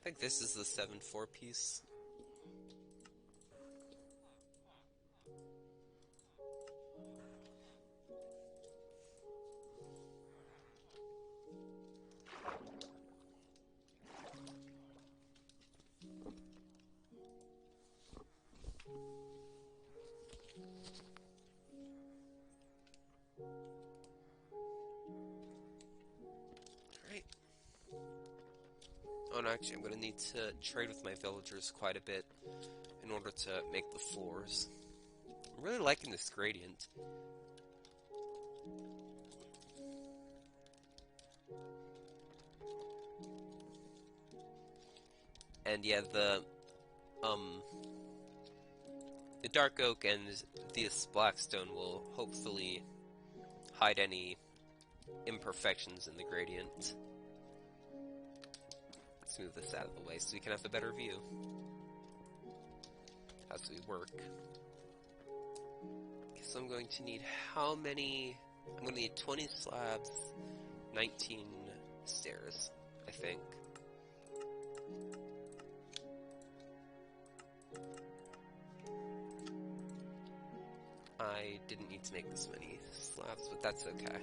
Speaker 1: I think this is the 7-4 piece. Alright. Oh, and actually, I'm going to need to trade with my villagers quite a bit in order to make the floors. I'm really liking this gradient. And yeah, the dark oak and this blackstone will hopefully hide any imperfections in the gradient. Let's move this out of the way so we can have a better view as we work. So I'm going to need how many? I'm going to need 20 slabs, 19 stairs, I think. I didn't need to make this many slabs, but that's okay.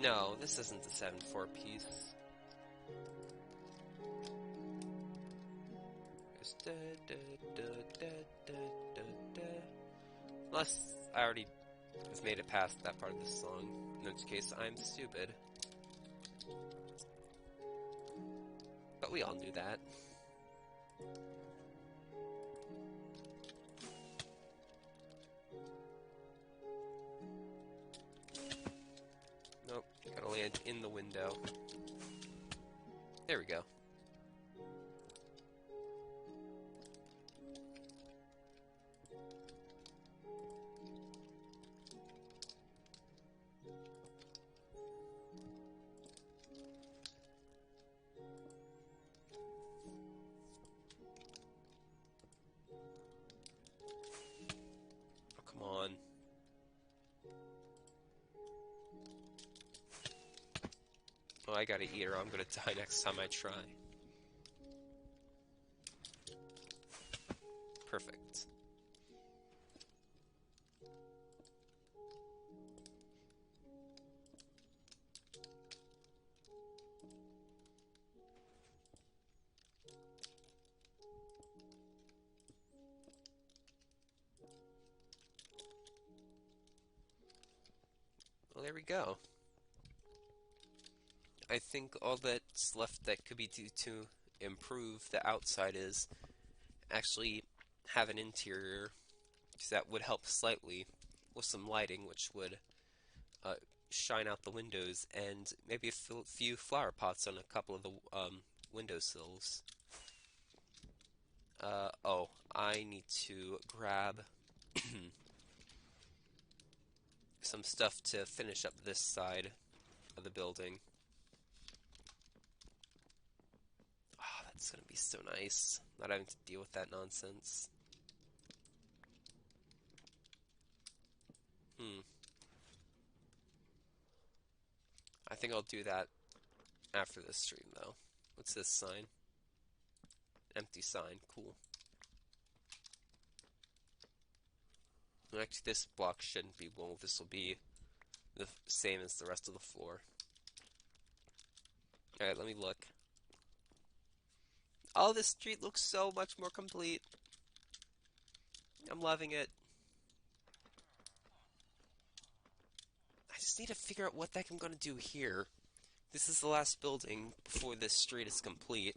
Speaker 1: No, this isn't the 7-4 piece. Unless I already have made it past that part of the song, in which case I'm stupid. But we all knew that. Nope, gotta land in the window. There we go. Oh, I gotta eat or I'm gonna die next time I try. Perfect. Well, there we go. I think all that's left that could be due to improve the outside is actually have an interior, because that would help slightly with some lighting, which would uh, shine out the windows, and maybe a few flower pots on a couple of the windowsills. Oh, I need to grab some stuff to finish up this side of the building. Oh, that's gonna be so nice, not having to deal with that nonsense. Hmm. I think I'll do that after this stream, though. What's this sign? Empty sign. Cool. Actually, this block shouldn't be wool. This will be the same as the rest of the floor. Alright, let me look. Oh, this street looks so much more complete. I'm loving it. I just need to figure out what the heck I'm gonna do here. This is the last building before this street is complete.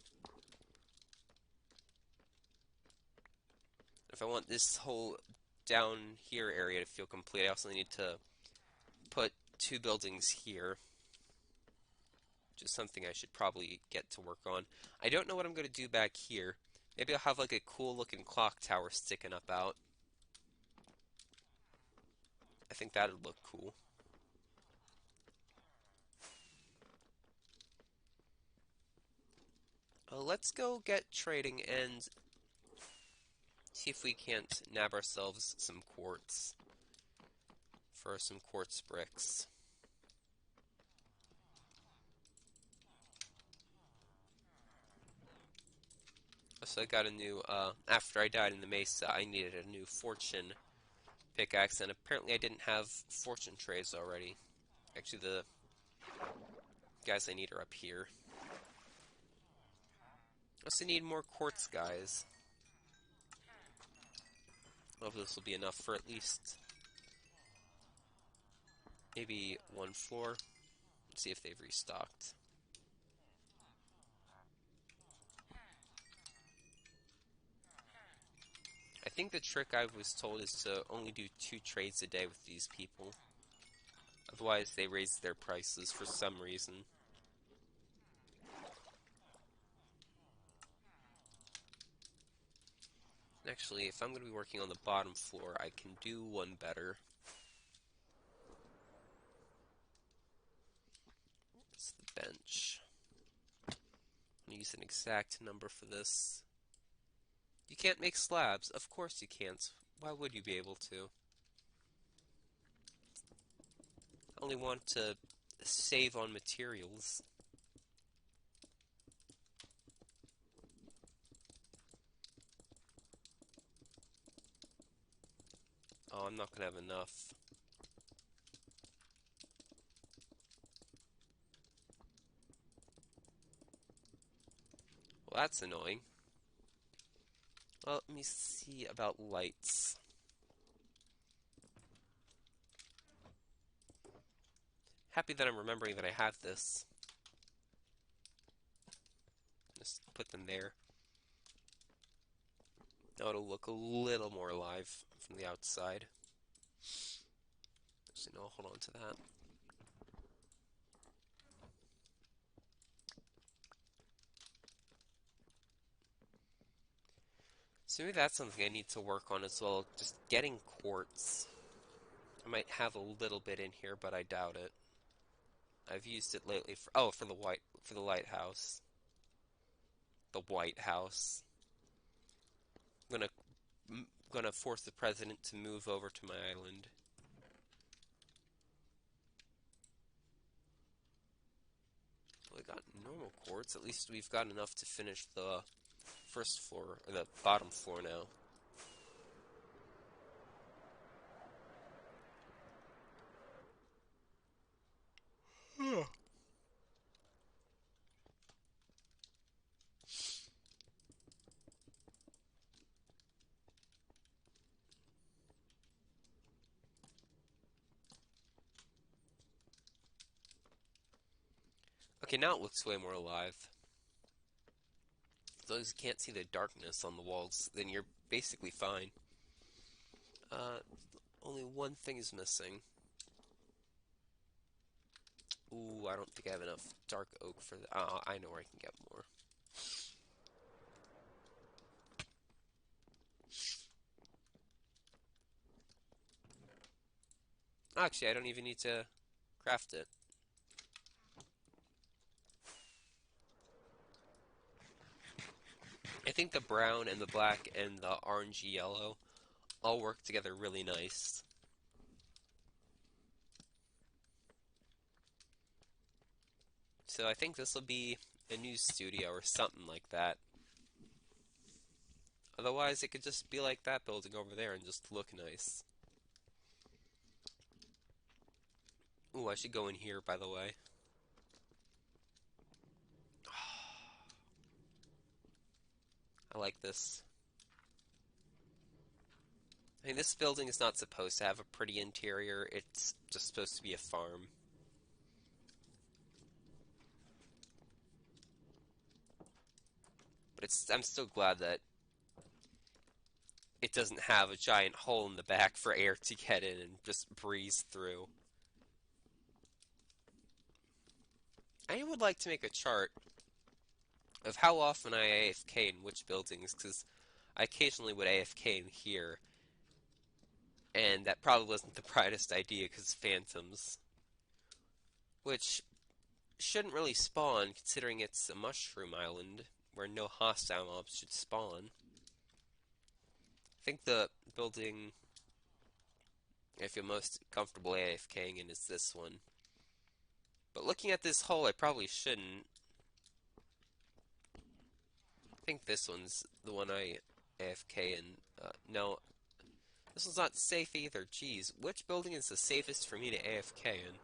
Speaker 1: If I want this whole down here area to feel complete, I also need to put 2 buildings here. Which is something I should probably get to work on. I don't know what I'm going to do back here. Maybe I'll have like a cool looking clock tower sticking up out. I think that would look cool. Let's go get trading and see if we can't nab ourselves some quartz for some quartz bricks. So I got a new, after I died in the Mesa, I needed a new fortune pickaxe, and apparently I didn't have fortune trays already. Actually, the guys I need are up here. I also need more quartz, guys. I hope this will be enough for at least maybe 1 floor. Let's see if they've restocked. I think the trick I was told is to only do 2 trades a day with these people. Otherwise, they raise their prices for some reason. Actually, if I'm going to be working on the bottom floor, I can do one better. It's the bench. I'm going to use an exact number for this. You can't make slabs. Of course you can't. Why would you be able to? I only want to save on materials. Oh, I'm not going to have enough. Well, that's annoying. Well, let me see about lights. Happy that I'm remembering that I have this. Just put them there. Now it'll look a little more alive from the outside. So no, hold on to that. So maybe that's something I need to work on as well, just getting quartz. I might have a little bit in here, but I doubt it. I've used it lately for the lighthouse. The White House. I'm gonna force the president to move over to my island. quartz. At least we've got enough to finish the first floor, or the bottom floor now. Okay, now it looks way more alive. As long as you can't see the darkness on the walls, then you're basically fine. Only one thing is missing. Ooh, I don't think I have enough dark oak for that. I know where I can get more. Actually, I don't even need to craft it. I think the brown and the black and the orangey yellow all work together really nice. So I think this will be a new studio or something like that. Otherwise, it could just be like that building over there and just look nice. Ooh, I should go in here, by the way. I like this. I mean, this building is not supposed to have a pretty interior. It's just supposed to be a farm. But I'm still glad that it doesn't have a giant hole in the back for air to get in and just breeze through. I would like to make a chart of how often I AFK in which buildings, because I occasionally would AFK in here, and that probably wasn't the brightest idea because phantoms, which shouldn't really spawn considering it's a mushroom island where no hostile mobs should spawn. I think the building I feel most comfortable AFKing in is this one. But looking at this hole, I probably shouldn't. I think this one's the one I AFK in. No, this one's not safe either. Jeez, which building is the safest for me to AFK in?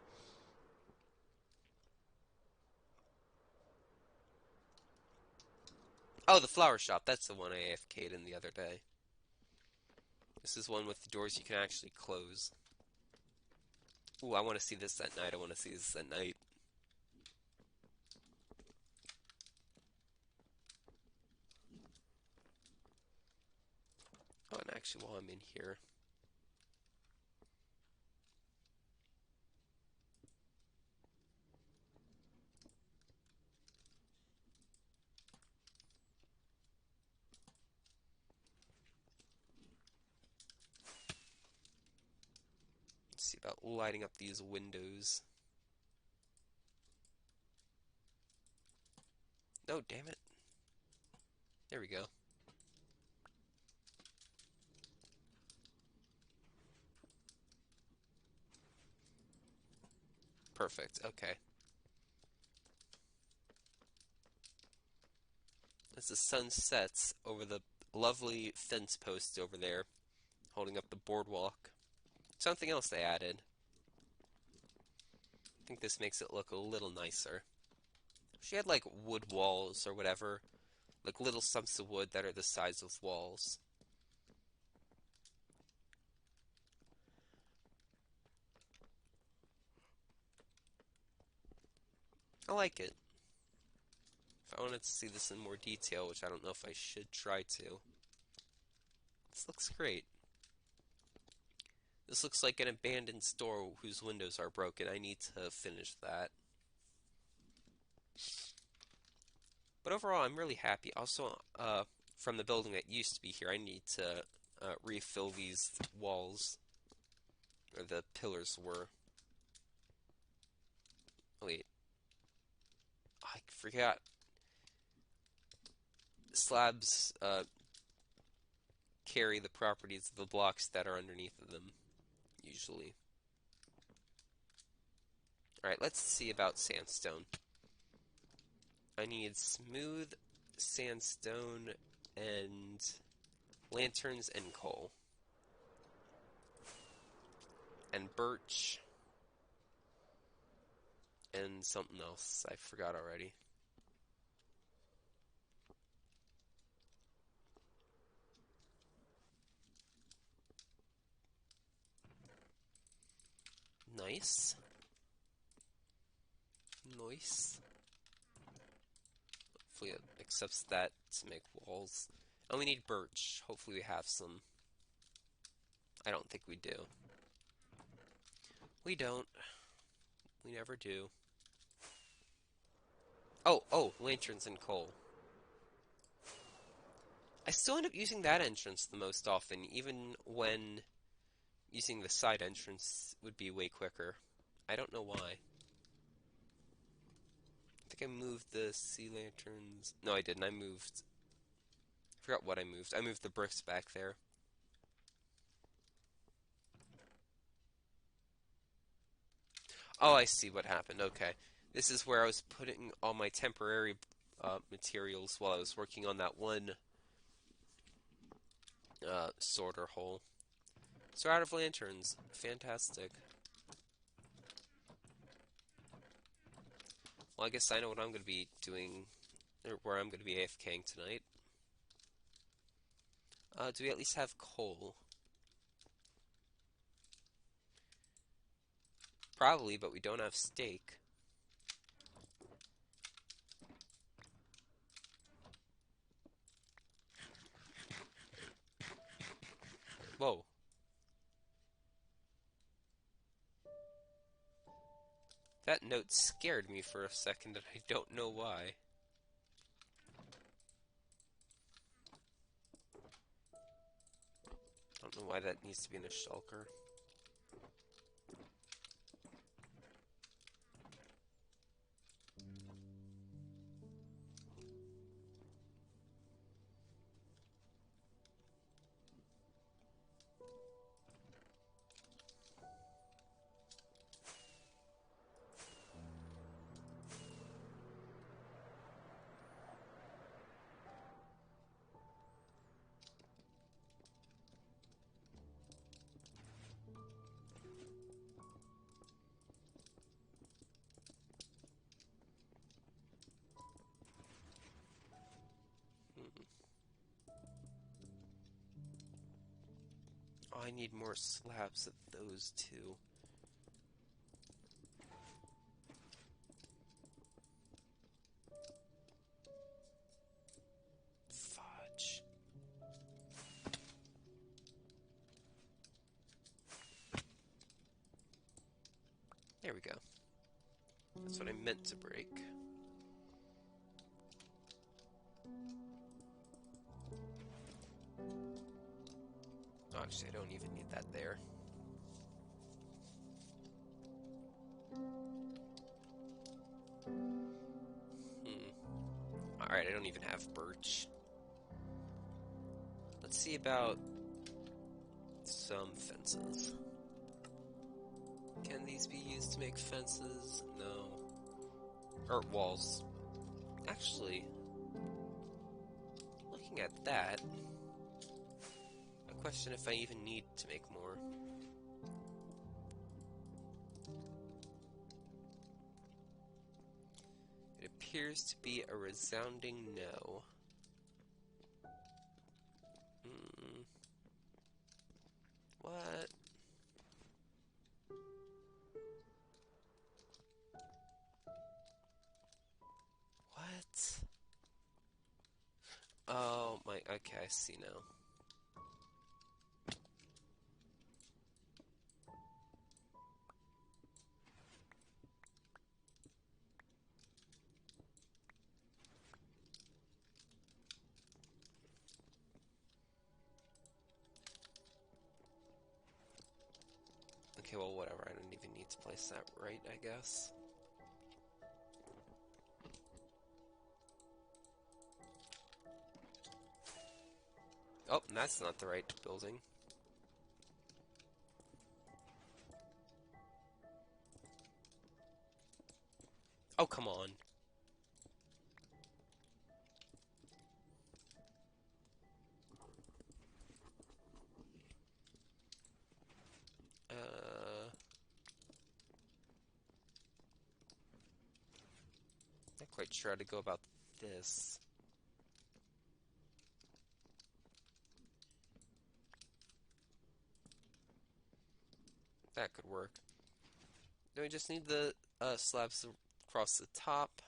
Speaker 1: Oh, the flower shop. That's the one I AFK'd in the other day. This is one with the doors you can actually close. Ooh, I want to see this at night. I want to see this at night. Oh, and actually, while I'm in here, let's see about lighting up these windows. No, damn it. There we go. Perfect. Okay. As the sun sets over the lovely fence posts over there, holding up the boardwalk. Something else they added. I think this makes it look a little nicer. She had like wood walls or whatever, like little stumps of wood that are the size of walls. I like it. If I wanted to see this in more detail, which I don't know if I should try to, this looks great. This looks like an abandoned store whose windows are broken. I need to finish that. But overall, I'm really happy. Also, from the building that used to be here, I need to refill these walls, or the pillars were. Wait, I forgot. Slabs carry the properties of the blocks that are underneath of them, usually. Alright, let's see about sandstone. I need smooth sandstone and lanterns and coal. And birch. And something else I forgot already. Nice. Nice. Hopefully it accepts that to make walls. And we need birch. Hopefully we have some. I don't think we do. We don't. We never do. Oh, lanterns and coal. I still end up using that entrance the most often, even when using the side entrance would be way quicker. I don't know why. I think I moved the sea lanterns. No, I didn't. I forgot what I moved. I moved the bricks back there. Oh, I see what happened. Okay. This is where I was putting all my temporary materials while I was working on that one sorter hole. So out of lanterns. Fantastic. Well, I guess I know what I'm going to be doing, or where I'm going to be AFKing tonight. Do we at least have coal? Probably, but we don't have steak. Whoa. That note scared me for a second, and I don't know why. I don't know why that needs to be in a shulker. Oh, I need more slabs of those two. Fudge. There we go. That's what I meant to break. Oh, actually, I don't even need that there. Alright, I don't even have birch. Let's see about some fences. Can these be used to make fences? No. Or walls. Actually, looking at that, I question if I even need to make more. It appears to be a resounding no. What? What? Oh my, okay, I see now. Okay, well, whatever. I don't even need to place that right, I guess. Oh, that's not the right building. Oh, come on. quite sure how to go about this. That could work. Then we just need the slabs across the top.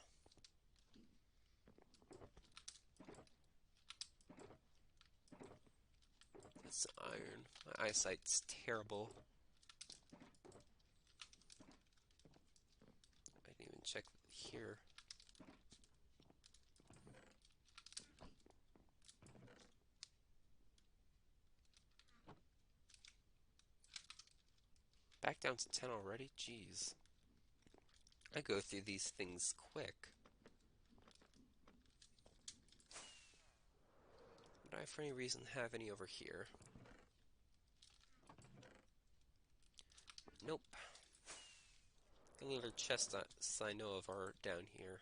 Speaker 1: It's iron. My eyesight's terrible. I didn't even check here. Back down to 10 already? Jeez. I go through these things quick. Would I, for any reason, have any over here? Nope. The only other chests I know of are down here.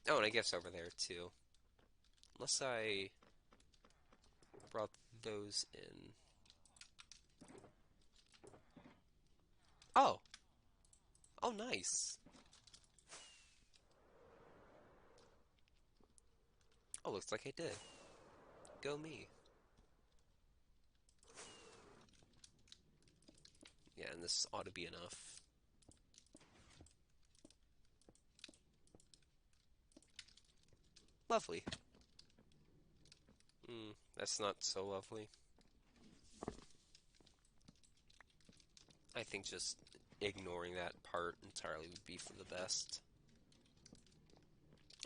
Speaker 1: Oh, and I guess over there, too. Unless I brought those in. Oh! Oh, nice! Oh, looks like I did. Go me. Yeah, and this ought to be enough. Lovely. That's not so lovely. I think just ignoring that part entirely would be for the best.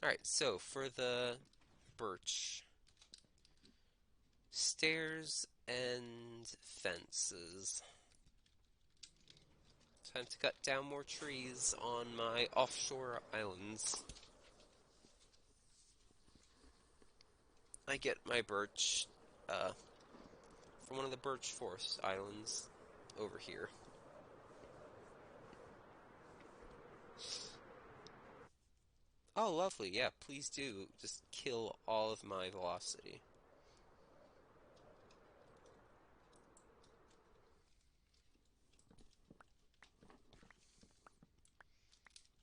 Speaker 1: Alright, so for the birch, stairs and fences. Time to cut down more trees on my offshore islands. I get my birch from one of the birch forest islands over here. Oh, lovely. Yeah, please do. Just kill all of my velocity.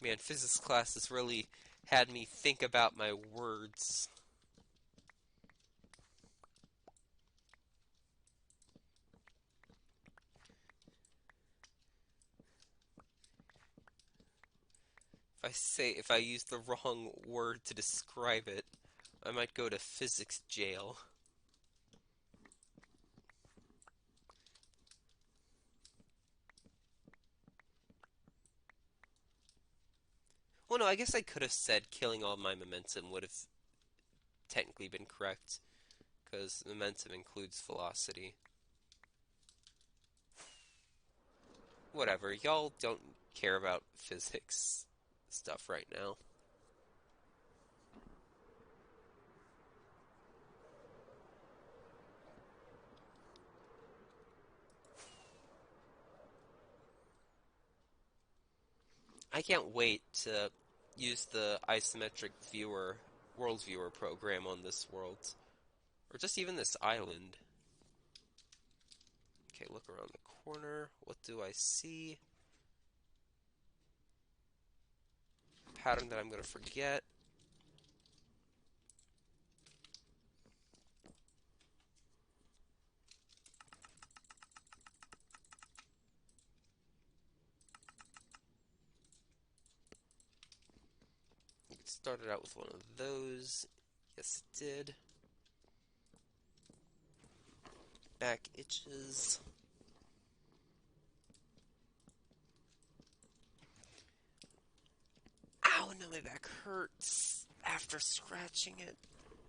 Speaker 1: Man, physics class has really had me think about my words. If I use the wrong word to describe it, I might go to physics jail. Well, no, I guess I could have said killing all my momentum would have technically been correct, because momentum includes velocity. Whatever, y'all don't care about physics stuff right now. I can't wait to use the isometric world viewer program on this world. Or just even this island. Okay, look around the corner. What do I see? Pattern that I'm going to forget. It started out with one of those. Yes, it did. Back itches. Ow, no, my back hurts after scratching it.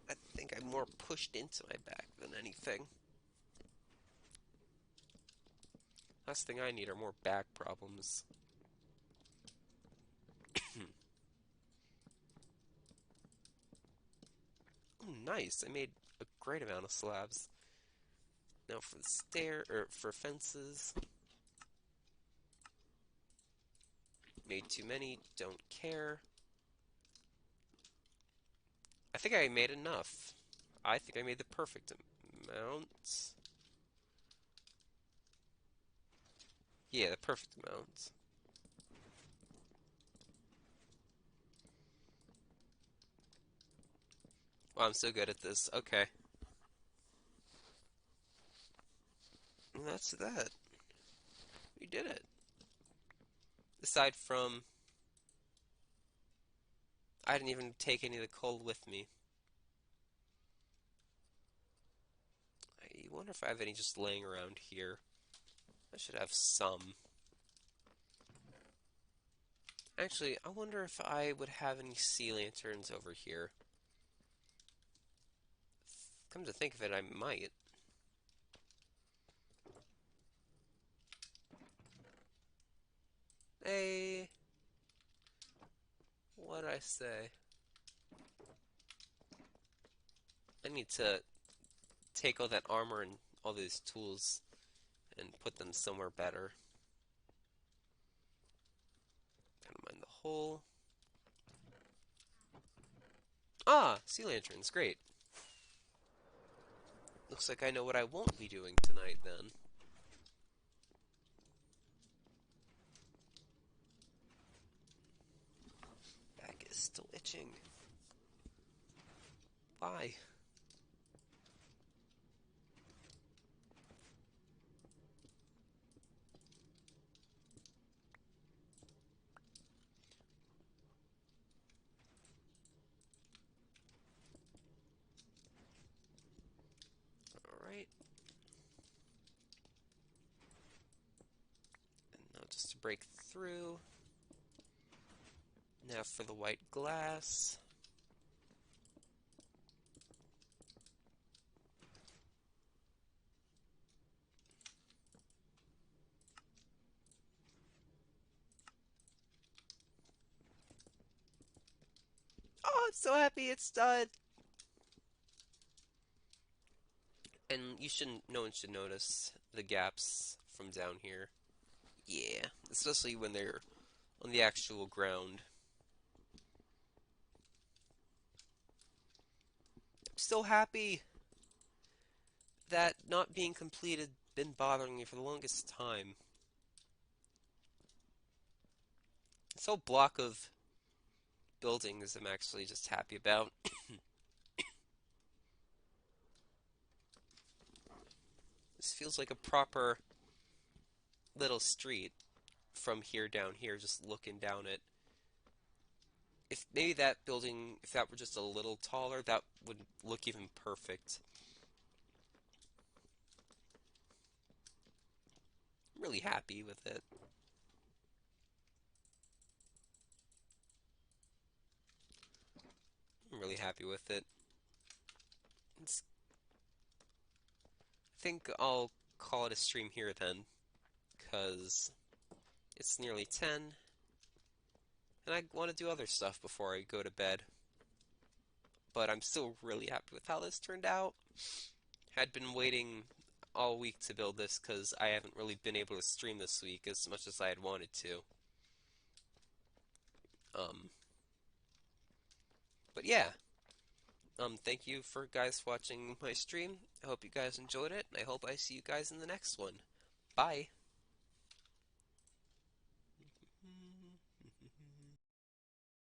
Speaker 1: I think I'm more pushed into my back than anything. Last thing I need are more back problems. Oh, nice. I made a great amount of slabs. Now for the for fences. Made too many, don't care. I think I made enough. I think I made the perfect amount. Yeah, the perfect amount. Oh, I'm so good at this. Okay. And that's that. We did it. Aside from, I didn't even take any of the coal with me. I wonder if I have any just laying around here. I should have some. Actually, I wonder if I would have any sea lanterns over here. Come to think of it, I might. Hey, what'd I say? I need to take all that armor and all these tools and put them somewhere better. Kind of mind the hole. Ah, sea lanterns, great. Looks like I know what I won't be doing tonight then. Back is still itching. Why? Alright. And now just to break through. Now for the white glass. Oh, I'm so happy it's done! And no one should notice the gaps from down here. Yeah, especially when they're on the actual ground. I'm so happy that not being completed been bothering me for the longest time. This whole block of buildings I'm actually just happy about. This feels like a proper little street from here down here, just looking down it. If maybe that building, if that were just a little taller, that would look even perfect. I'm really happy with it. I'm really happy with it. It's, I think I'll call it a stream here then, because it's nearly 10, and I want to do other stuff before I go to bed. But I'm still really happy with how this turned out. Had been waiting all week to build this because I haven't really been able to stream this week as much as I had wanted to. Um, but yeah, thank you for guys watching my stream. I hope you guys enjoyed it, and I hope I see you guys in the next one. Bye.